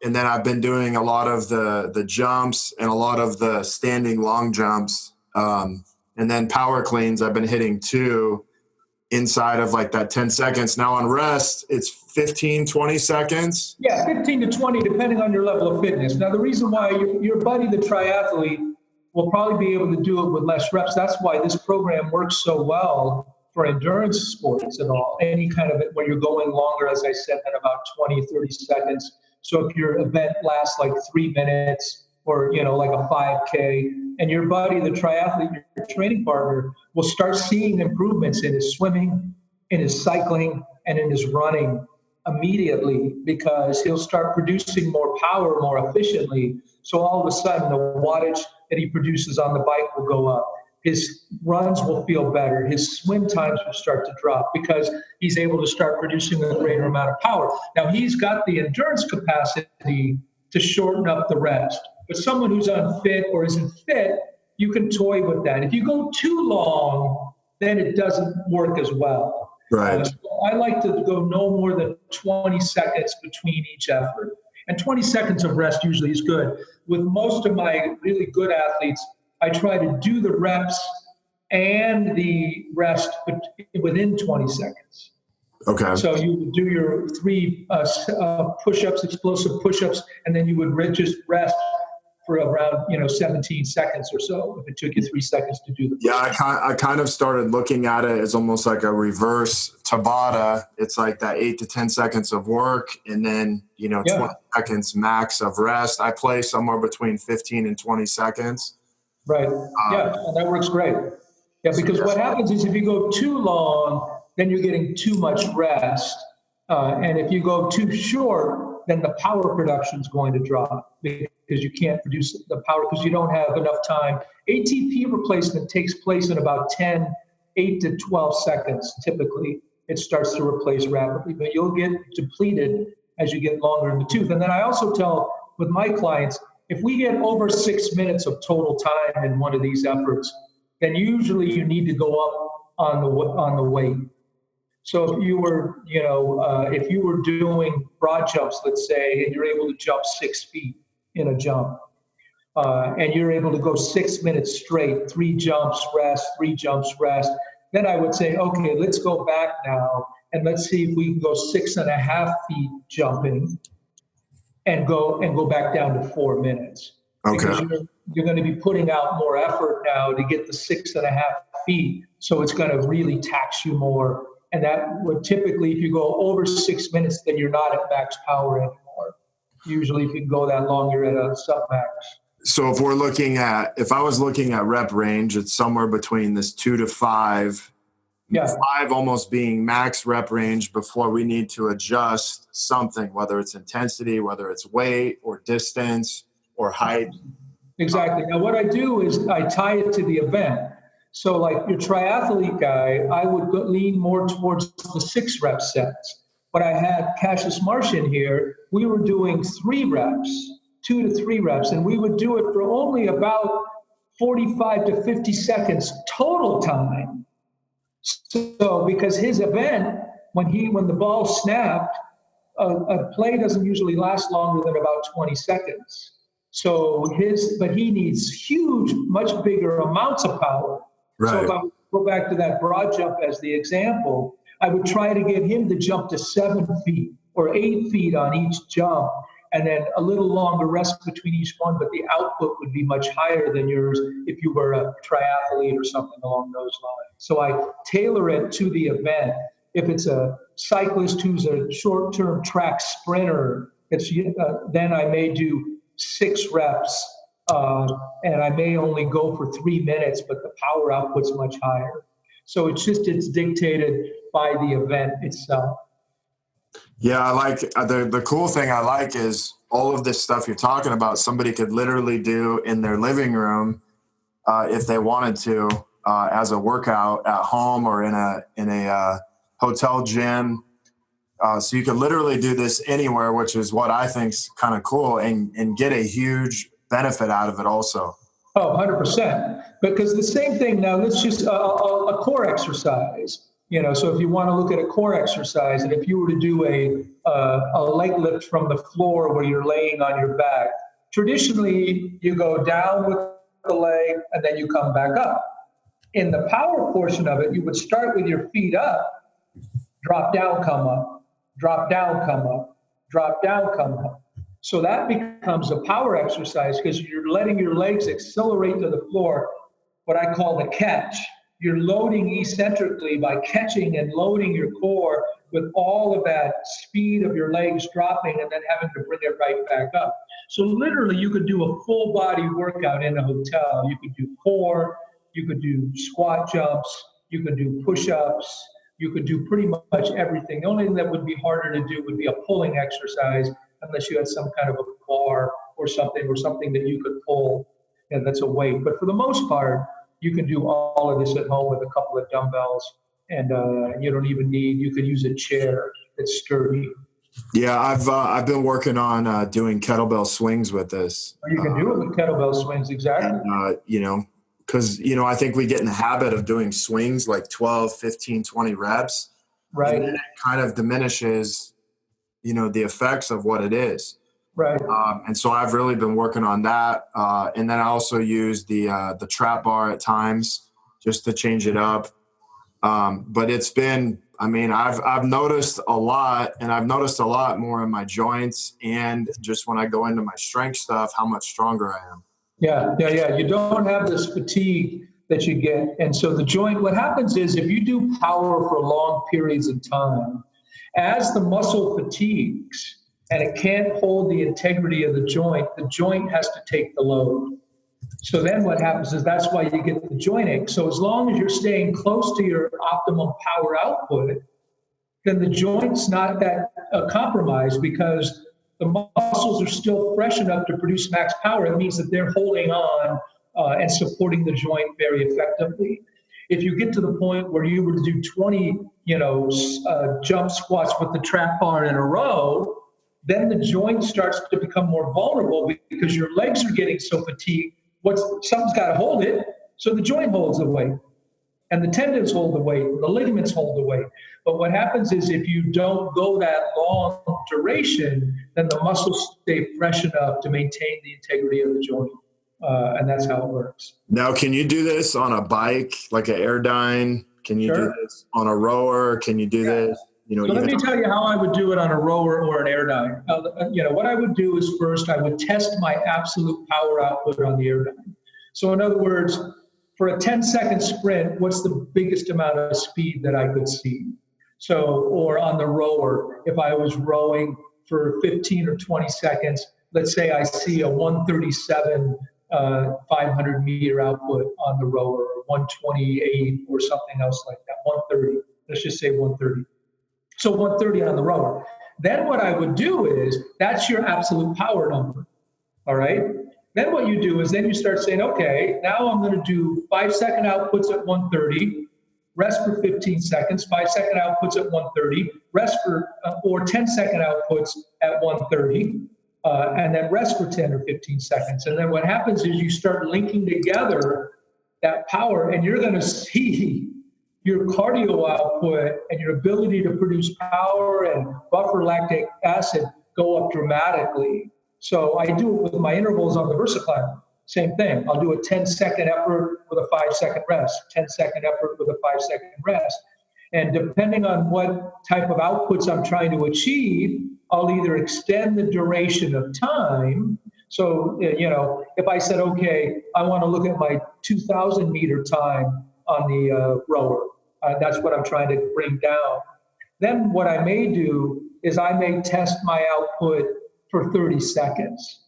And then I've been doing a lot of the jumps and a lot of the standing long jumps. And then power cleans, I've been hitting 2 inside of like that 10 seconds. Now on rest, it's 15, 20 seconds. Yeah, 15 to 20, depending on your level of fitness. Now, the reason why your buddy, the triathlete, will probably be able to do it with less reps. That's why this program works so well for endurance sports and all. Any kind of it where you're going longer, as I said, than about 20, 30 seconds. So if your event lasts like 3 minutes or, like a 5K, and your buddy, the triathlete, your training partner, will start seeing improvements in his swimming, in his cycling, and in his running immediately because he'll start producing more power more efficiently. So all of a sudden, the wattage that he produces on the bike will go up. His runs will feel better. His swim times will start to drop because he's able to start producing a greater amount of power. Now, he's got the endurance capacity to shorten up the rest. But someone who's unfit or isn't fit, you can toy with that. If you go too long, then it doesn't work as well. Right. So I like to go no more than 20 seconds between each effort. And 20 seconds of rest usually is good. With most of my really good athletes, I try to do the reps and the rest within 20 seconds. Okay. So you would do your 3 push-ups, explosive push-ups, and then you would just rest for around 17 seconds or so if it took you 3 seconds to do the push-ups. Yeah, I kind of started looking at it as almost like a reverse Tabata. It's like that 8 to 10 seconds of work and then 20 seconds max of rest. I play somewhere between 15 and 20 seconds. Right. And that works great. Yeah, because what happens is if you go too long, then you're getting too much rest. And if you go too short, then the power production is going to drop because you can't produce the power because you don't have enough time. ATP replacement takes place in about 8 to 12 seconds. Typically, it starts to replace rapidly, but you'll get depleted as you get longer in the tooth. And then I also tell with my clients, if we get over 6 minutes of total time in one of these efforts, then usually you need to go up on the weight. So if you were, if you were doing broad jumps, let's say, and you're able to jump 6 feet in a jump, and you're able to go 6 minutes straight, 3 jumps, rest, 3 jumps, rest, then I would say, okay, let's go back now and let's see if we can go 6.5 feet jumping and go back down to 4 minutes. Okay. Because you're going to be putting out more effort now to get the 6.5 feet. So it's going to really tax you more. And that would typically, if you go over 6 minutes, then you're not at max power anymore. Usually if you can go that long, you're at a sub-max. So if I was looking at rep range, it's somewhere between this 2 to 5. Yeah. 5 almost being max rep range before we need to adjust something, whether it's intensity, whether it's weight or distance or height. Exactly. Now what I do is I tie it to the event. So like your triathlete guy, I would lean more towards the 6 rep sets. But I had Cassius Marsh in here. We were doing 3 reps, 2 to 3 reps, and we would do it for only about 45 to 50 seconds total time. So because his event, when the ball snapped, a play doesn't usually last longer than about 20 seconds. But he needs huge, much bigger amounts of power. Right. So if I go back to that broad jump as the example, I would try to get him to jump to 7 feet or 8 feet on each jump, and then a little longer rest between each one, but the output would be much higher than yours if you were a triathlete or something along those lines. So I tailor it to the event. If it's a cyclist who's a short-term track sprinter, then I may do 6 reps, and I may only go for 3 minutes, but the power output's much higher. So it's dictated by the event itself. Yeah, I like the cool thing I like is all of this stuff you're talking about, somebody could literally do in their living room if they wanted to as a workout at home or in a hotel gym. So you could literally do this anywhere, which is what I think is kind of cool, and get a huge benefit out of it also. Oh, 100%. Because the same thing now, let's just a core exercise. So if you want to look at a core exercise, and if you were to do a leg lift from the floor where you're laying on your back, traditionally you go down with the leg and then you come back up. In the power portion of it, you would start with your feet up, drop down, come up, drop down, come up, drop down, come up. So that becomes a power exercise because you're letting your legs accelerate to the floor, what I call the catch. You're loading eccentrically by catching and loading your core with all of that speed of your legs dropping and then having to bring it right back up. So literally you could do a full body workout in a hotel. You could do core, you could do squat jumps, you could do push-ups, you could do pretty much everything. The only thing that would be harder to do would be a pulling exercise unless you had some kind of a bar or something that you could pull, and that's a weight. But for the most part, you can do all of this at home with a couple of dumbbells, and you don't even you could use a chair that's sturdy. Yeah, I've been working on doing kettlebell swings with this. You can do it with kettlebell swings, exactly. And, because, I think we get in the habit of doing swings like 12, 15, 20 reps. Right. And then it kind of diminishes, the effects of what it is. Right. And so I've really been working on that. And then I also use the trap bar at times just to change it up. But it's been, I've noticed a lot, and I've noticed a lot more in my joints and just when I go into my strength stuff, how much stronger I am. Yeah. You don't have this fatigue that you get. And so the joint, what happens is if you do power for long periods of time, as the muscle fatigues and it can't hold the integrity of the joint has to take the load. So then what happens is that's why you get the joint ache. So as long as you're staying close to your optimum power output, then the joint's not that compromised because the muscles are still fresh enough to produce max power. It means that they're holding on and supporting the joint very effectively. If you get to the point where you were to do 20, jump squats with the trap bar in a row, then the joint starts to become more vulnerable because your legs are getting so fatigued. Something's got to hold it, so the joint holds the weight, and the tendons hold the weight, and the ligaments hold the weight. But what happens is if you don't go that long duration, then the muscles stay fresh enough to maintain the integrity of the joint, and that's how it works. Now, can you do this on a bike, like an Airdyne? Can you do this on a rower? Can you do this? So let me tell you how I would do it on a rower or an Airdyne. What I would do is first I would test my absolute power output on the Airdyne. So in other words, for a 10-second sprint, what's the biggest amount of speed that I could see? So, or on the rower, if I was rowing for 15 or 20 seconds, let's say I see a 137 500 meter output on the rower, or 128 or something else like that, 130. Let's just say 130. So 130 on the rower. Then what I would do is, that's your absolute power number, all right? Then what you do is then you start saying, okay, now I'm going to do 5-second outputs at 130, rest for 15 seconds, 5-second outputs at 130, rest for, or 10-second outputs at 130, and then rest for 10 or 15 seconds. And then what happens is you start linking together that power, and you're going to see your cardio output and your ability to produce power and buffer lactic acid go up dramatically. So I do it with my intervals on the VersaClimber. Same thing. I'll do a 10-second effort with a 5-second rest, 10-second effort with a 5-second rest. And depending on what type of outputs I'm trying to achieve, I'll either extend the duration of time. So, if I said, okay, I want to look at my 2,000 meter time on the rower, that's what I'm trying to bring down. Then what I may do is I may test my output for 30 seconds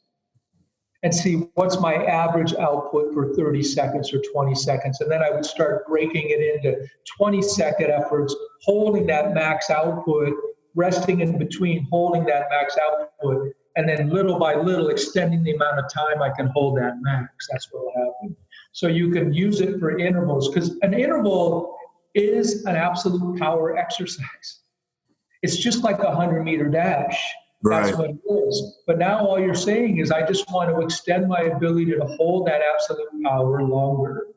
and see what's my average output for 30 seconds or 20 seconds. And then I would start breaking it into 20-second efforts, holding that max output, resting in between, holding that max output, and then little by little extending the amount of time I can hold that max. That's what will happen. So you can use it for intervals, because an interval is an absolute power exercise. It's just like a 100-meter dash. That's Right. what it is. But now all you're saying is I just want to extend my ability to hold that absolute power longer.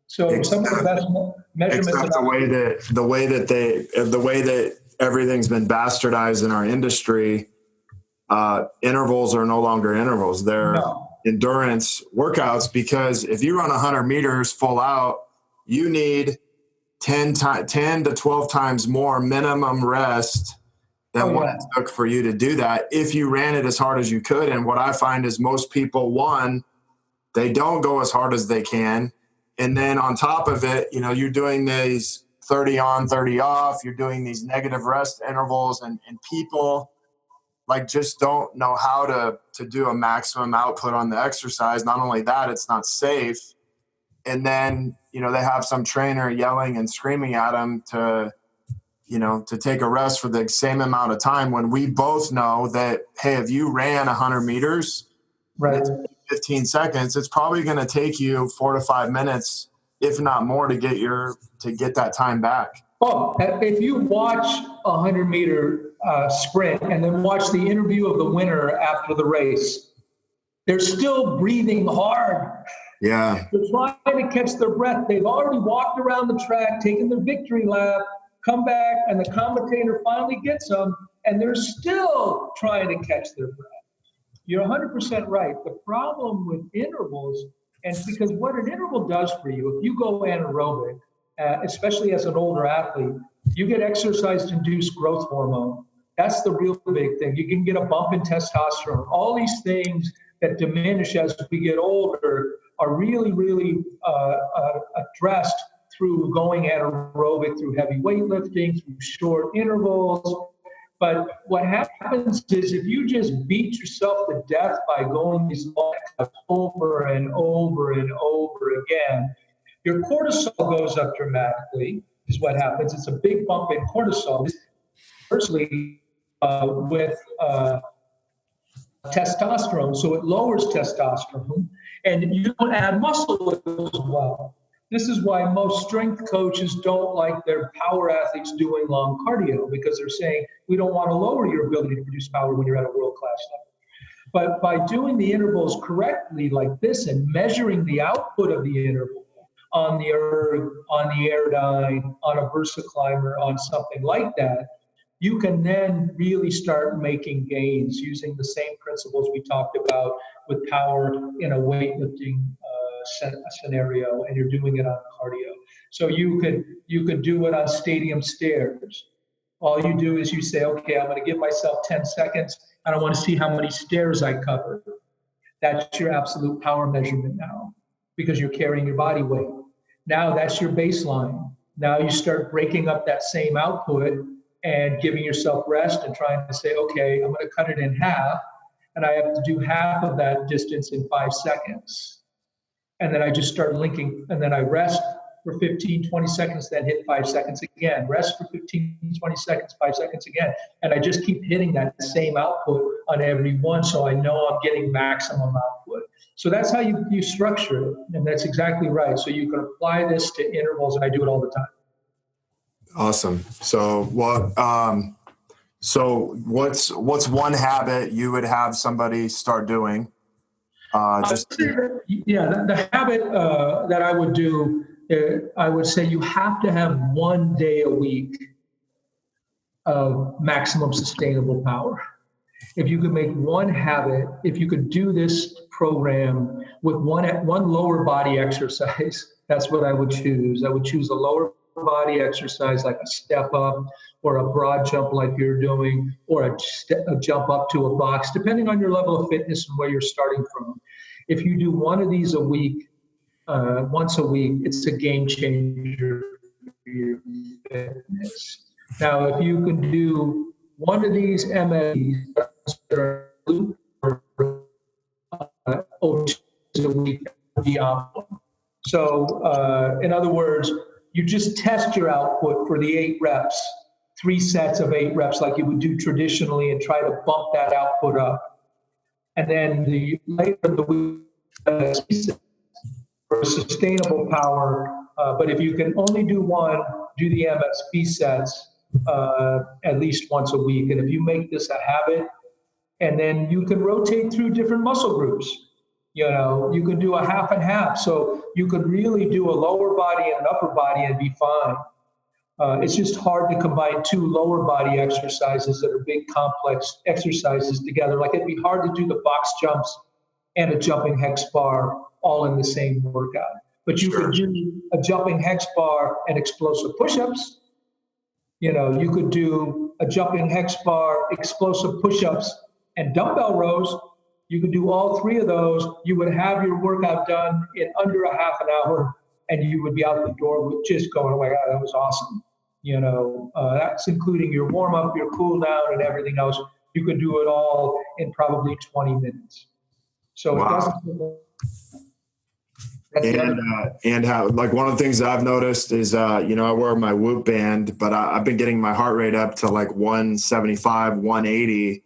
So some of the best measurements. Except the way that everything's been bastardized in our industry, intervals are no longer intervals. They're endurance workouts, because if you run 100 meters full out, you need 10 to 12 times more minimum rest than what it took for you to do that if you ran it as hard as you could. And what I find is most people, they don't go as hard as they can. And then on top of it, you're doing these 30 on, 30 off, you're doing these negative rest intervals, and people just don't know how to do a maximum output on the exercise. Not only that, it's not safe. And then, they have some trainer yelling and screaming at them to take a rest for the same amount of time, when we both know that, hey, if you ran 100 meters, right, 15 seconds, it's probably going to take you 4 to 5 minutes, if not more, to get that time back. Oh, if you watch a 100-meter sprint and then watch the interview of the winner after the race, they're still breathing hard. Yeah. They're trying to catch their breath. They've already walked around the track, taken their victory lap, come back, and the commentator finally gets them, and they're still trying to catch their breath. You're 100% right. The problem with intervals, and because what an interval does for you, if you go anaerobic, especially as an older athlete, you get exercise-induced growth hormone. That's the real big thing. You can get a bump in testosterone. All these things that diminish as we get older are really, really addressed through going anaerobic, through heavy weightlifting, through short intervals. But what happens is if you just beat yourself to death by going these long cuts over and over and over again, your cortisol goes up dramatically, is what happens. It's a big bump in cortisol. Firstly, with testosterone, so it lowers testosterone, and you don't add muscle as well. This is why most strength coaches don't like their power athletes doing long cardio, because they're saying, we don't want to lower your ability to produce power when you're at a world-class level. But by doing the intervals correctly like this and measuring the output of the interval on the erg, on the Airdyne, on a VersaClimber, on something like that, you can then really start making gains using the same principles we talked about with power in a weightlifting scenario, and you're doing it on cardio. So you could do it on stadium stairs. All you do is you say, okay, I'm going to give myself 10 seconds, and I want to see how many stairs I cover. That's your absolute power measurement now, because you're carrying your body weight. Now that's your baseline. Now you start breaking up that same output and giving yourself rest and trying to say, okay, I'm going to cut it in half, and I have to do half of that distance in 5 seconds. And then I just start linking, and then I rest for 15, 20 seconds, then hit 5 seconds again, rest for 15, 20 seconds, 5 seconds again. And I just keep hitting that same output on every one, so I know I'm getting maximum output. So that's how you structure it, and that's exactly right. So you can apply this to intervals, and I do it all the time. Awesome. So what's one habit you would have somebody start doing? The habit that I would do I would say you have to have 1 day a week of maximum sustainable power. If you could make one habit, if you could do this program with one lower body exercise, that's what I would choose. I would choose a lower body exercise like a step up or a broad jump like you're doing, or a jump up to a box, depending on your level of fitness and where you're starting from. If you do one of these a week, once a week, it's a game changer for your fitness. Now, if you can do one of these MSs that are over a week, the optimal. So, in other words, you just test your output for the 8 reps, 3 sets of 8 reps like you would do traditionally, and try to bump that output up. And then the later in the week, for sustainable power. But if you can only do one, do the MSP sets at least once a week. And if you make this a habit, and then you can rotate through different muscle groups. You know, you can do a half and half. So you could really do a lower body and an upper body and be fine. It's just hard to combine 2 lower body exercises that are big, complex exercises together. Like it'd be hard to do the box jumps and a jumping hex bar all in the same workout. But you could do a jumping hex bar and explosive push-ups. You know, you could do a jumping hex bar, explosive push-ups, and dumbbell rows. You could do all 3 of those. You would have your workout done in under a half an hour, and you would be out the door with just going, oh my God, that was awesome. You know, that's including your warm-up, your cool-down, and everything else. You could do it all in probably 20 minutes. So wow. It doesn't. And how, like, one of the things that I've noticed is, you know, I wear my Whoop band, but I've been getting my heart rate up to like 175, 180,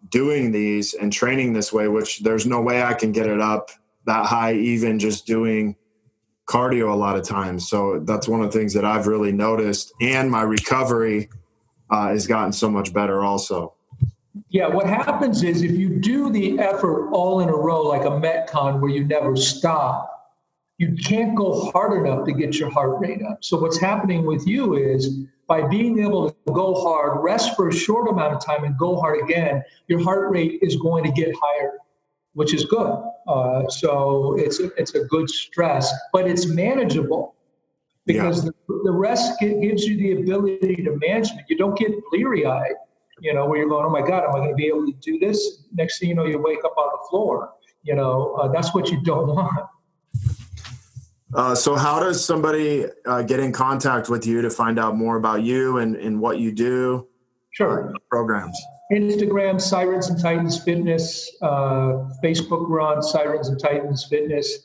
doing these and training this way, which there's no way I can get it up that high, even just doing cardio a lot of times. So that's one of the things that I've really noticed. And my recovery has gotten so much better also. Yeah, what happens is if you do the effort all in a row like a Metcon where you never stop, you can't go hard enough to get your heart rate up. So what's happening with you is by being able to go hard, rest for a short amount of time and go hard again, your heart rate is going to get higher, which is good. So it's a good stress, but it's manageable because the rest gives you the ability to manage it. You don't get bleary-eyed. You know, where you're going, oh my God, am I going to be able to do this? Next thing you know, you wake up on the floor. You know, that's what you don't want. So how does somebody get in contact with you to find out more about you and what you do? Sure. Programs. Instagram, Sirens and Titans Fitness. Facebook, we're on Sirens and Titans Fitness.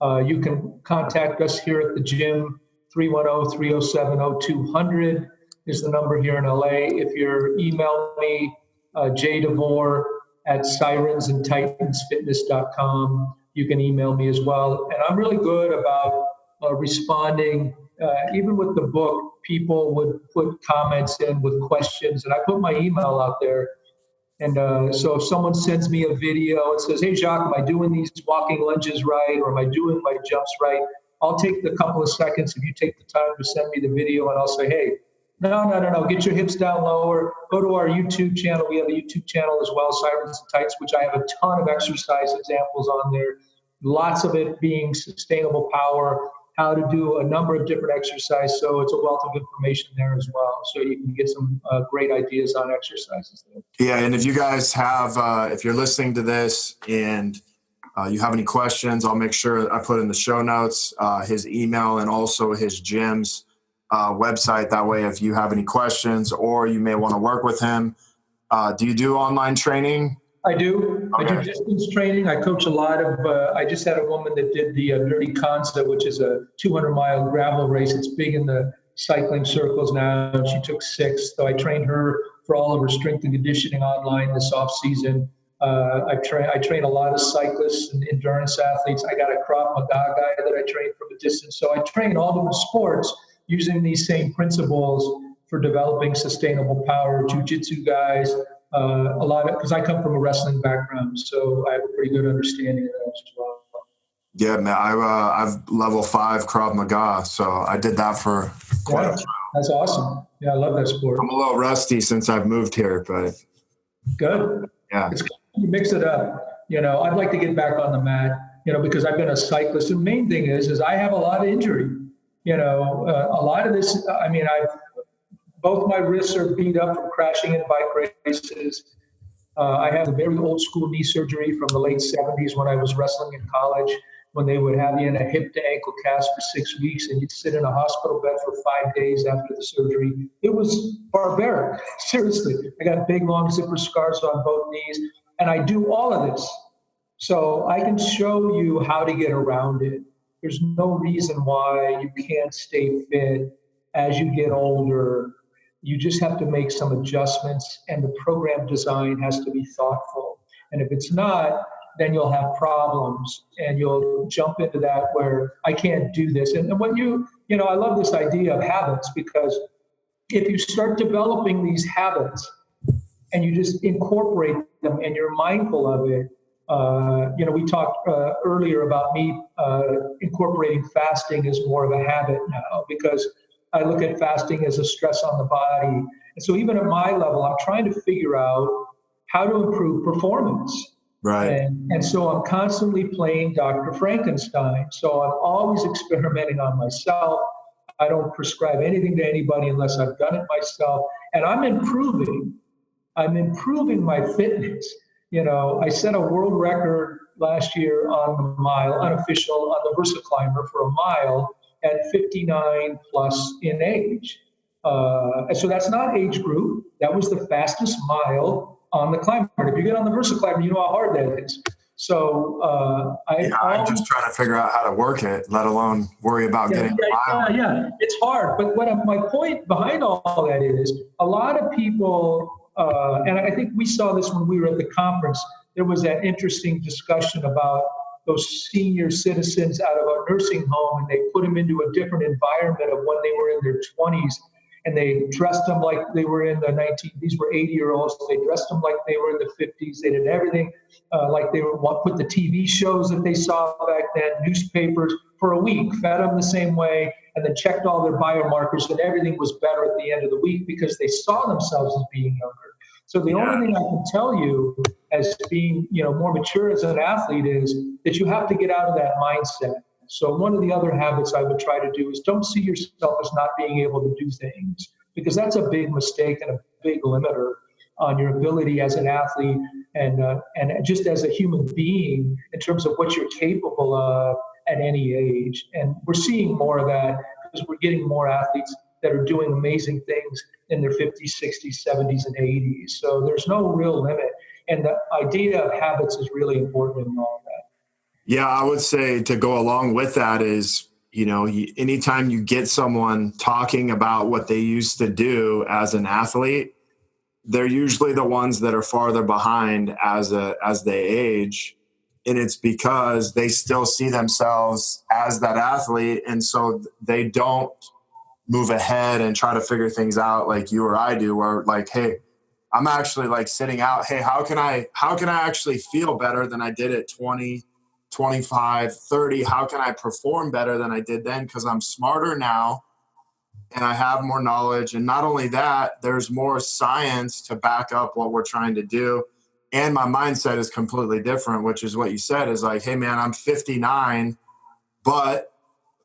You can contact us here at the gym, 310-307-0200. is the number here in LA. If you're emailing me, Devore at sirensandtitansfitness.com, you can email me as well. And I'm really good about responding. Even with the book, people would put comments in with questions, and I put my email out there. And so if someone sends me a video and says, hey, Jacque, am I doing these walking lunges right? Or am I doing my jumps right? I'll take the couple of seconds if you take the time to send me the video, and I'll say, hey, no. Get your hips down lower. Go to our YouTube channel. We have a YouTube channel as well, Sirens and Tights, which I have a ton of exercise examples on there. Lots of it being sustainable power, how to do a number of different exercises. So it's a wealth of information there as well. So you can get some great ideas on exercises there. Yeah, and if you guys have, if you're listening to this and you have any questions, I'll make sure I put in the show notes his email and also his gym's website. That way, if you have any questions or you may want to work with him, do you do online training? I do. Okay. I do distance training. I coach a lot of, I just had a woman that did the Dirty Kanza, which is a 200-mile gravel race. It's big in the cycling circles now. And she took 6th. So I trained her for all of her strength and conditioning online this off season. I train a lot of cyclists and endurance athletes. I got a Krav Maga guy that I train from a distance. So I train all different sports using these same principles for developing sustainable power. Jiu-jitsu guys, a lot of, because I come from a wrestling background, so I have a pretty good understanding of that as well. Yeah, man. I've level 5 Krav Maga, so I did that for quite a while. That's awesome. Yeah, I love that sport. I'm a little rusty since I've moved here, but good. Yeah, it's good. You mix it up. I'd like to get back on the mat. Because I've been a cyclist. The main thing is I have a lot of injury. A lot of this. Both my wrists are beat up from crashing in bike races. I have a very old school knee surgery from the late 70s when I was wrestling in college, when they would have you in a hip to ankle cast for 6 weeks and you'd sit in a hospital bed for 5 days after the surgery. It was barbaric. Seriously. I got big, long zipper scars on both knees, and I do all of this. So I can show you how to get around it. There's no reason why you can't stay fit as you get older. You just have to make some adjustments, and the program design has to be thoughtful. And if it's not, then you'll have problems and you'll jump into that where I can't do this. And when I love this idea of habits, because if you start developing these habits and you just incorporate them and you're mindful of it, we talked earlier about me incorporating fasting as more of a habit now, because I look at fasting as a stress on the body. And so even at my level, I'm trying to figure out how to improve performance. Right. And so I'm constantly playing Dr. Frankenstein. So I'm always experimenting on myself. I don't prescribe anything to anybody unless I've done it myself. And I'm improving my fitness. I set a world record last year on the mile, unofficial, on the VersaClimber for a mile at 59 plus in age. And so that's not age group. That was the fastest mile on the climber. If you get on the VersaClimber, you know how hard that is. So I'm just trying to figure out how to work it, let alone worry about getting the mile. Yeah, it's hard. But my point behind all that is a lot of people, and I think we saw this when we were at the conference, there was that interesting discussion about those senior citizens out of a nursing home, and they put them into a different environment of when they were in their 20s, and they dressed them like they were in the these were 80-year-olds, they dressed them like they were in the 50s, they did everything like they were, put the TV shows that they saw back then, newspapers, for a week, fed them the same way, and then checked all their biomarkers, and everything was better at the end of the week because they saw themselves as being younger. So the only thing I can tell you as being, more mature as an athlete is that you have to get out of that mindset. So one of the other habits I would try to do is don't see yourself as not being able to do things, because that's a big mistake and a big limiter on your ability as an athlete and just as a human being in terms of what you're capable of at any age. And we're seeing more of that because we're getting more athletes that are doing amazing things in their 50s, 60s, 70s, and 80s. So there's no real limit. And the idea of habits is really important in all of that. Yeah, I would say to go along with that is, anytime you get someone talking about what they used to do as an athlete, they're usually the ones that are farther behind as they age. And it's because they still see themselves as that athlete. And so they don't move ahead and try to figure things out like you or I do, where like, hey, I'm actually like sitting out, hey, how can I actually feel better than I did at 20, 25, 30? How can I perform better than I did then? Because I'm smarter now and I have more knowledge. And not only that, there's more science to back up what we're trying to do. And my mindset is completely different, which is what you said, is like, hey, man, I'm 59, but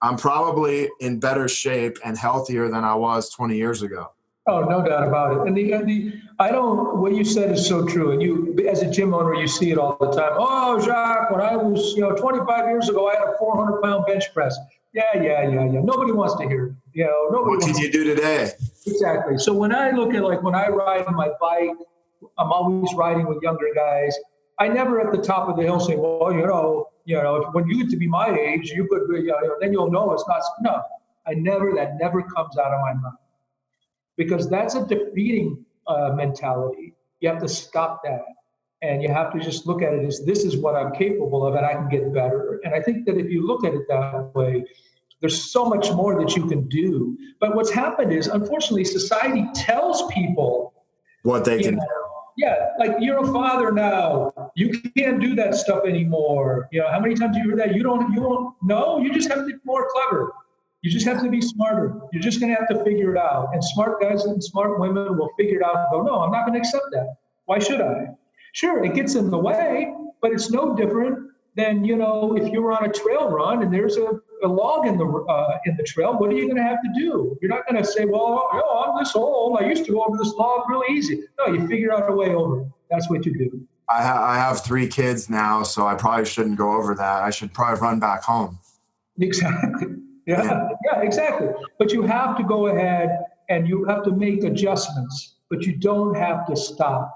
I'm probably in better shape and healthier than I was 20 years ago. Oh, no doubt about it. And what you said is so true. And you, as a gym owner, you see it all the time. Oh, Jacque, when I was, 25 years ago, I had a 400-pound bench press. Yeah. Nobody wants to hear it. What can you do today? Exactly. So when I look at, like, when I ride my bike, I'm always riding with younger guys. I never at the top of the hill say, well, when you get to be my age, you could, then you'll know it's not. No, that never comes out of my mouth, because that's a defeating mentality. You have to stop that. And you have to just look at it as, this is what I'm capable of and I can get better. And I think that if you look at it that way, there's so much more that you can do. But what's happened is, unfortunately, society tells people what they can do. Yeah, like you're a father now. You can't do that stuff anymore. How many times have you heard that? You won't know. You just have to be more clever. You just have to be smarter. You're just going to have to figure it out. And smart guys and smart women will figure it out and go, no, I'm not going to accept that. Why should I? Sure, it gets in the way, but it's no different than, if you were on a trail run and there's a log in the trail, what are you going to have to do? You're not going to say, well, I'm this old. I used to go over this log really easy. No, you figure out a way over it. That's what you do. I have 3 kids now, so I probably shouldn't go over that. I should probably run back home. Exactly. Yeah, exactly. But you have to go ahead and you have to make adjustments, but you don't have to stop.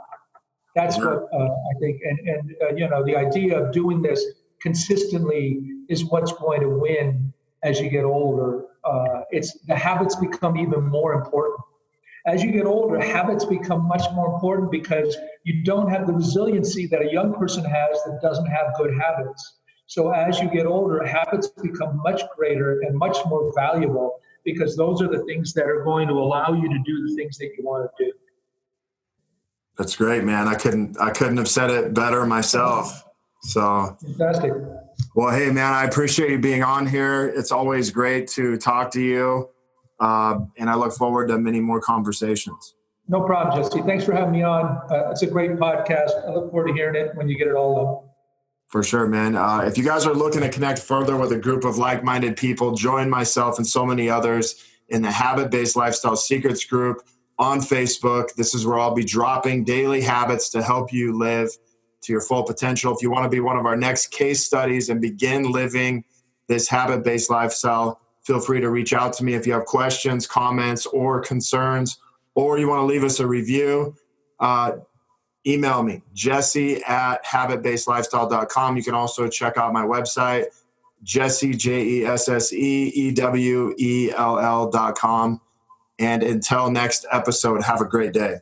That's what I think. And the idea of doing this consistently is what's going to win as you get older. The habits become even more important. As you get older, habits become much more important because you don't have the resiliency that a young person has that doesn't have good habits. So as you get older, habits become much greater and much more valuable because those are the things that are going to allow you to do the things that you want to do. That's great, man. I couldn't have said it better myself. So fantastic. Well, hey, man, I appreciate you being on here. It's always great to talk to you. And I look forward to many more conversations. No problem, Jesse. Thanks for having me on. It's a great podcast. I look forward to hearing it when you get it all up. For sure, man. If you guys are looking to connect further with a group of like-minded people, join myself and so many others in the Habit-Based Lifestyle Secrets group on Facebook. This is where I'll be dropping daily habits to help you live to your full potential. If you want to be one of our next case studies and begin living this habit-based lifestyle, feel free to reach out to me if you have questions, comments, or concerns, or you want to leave us a review. Email me, jesse@habitbasedlifestyle.com. You can also check out my website, Jesse, JesseEwell.com. And until next episode, have a great day.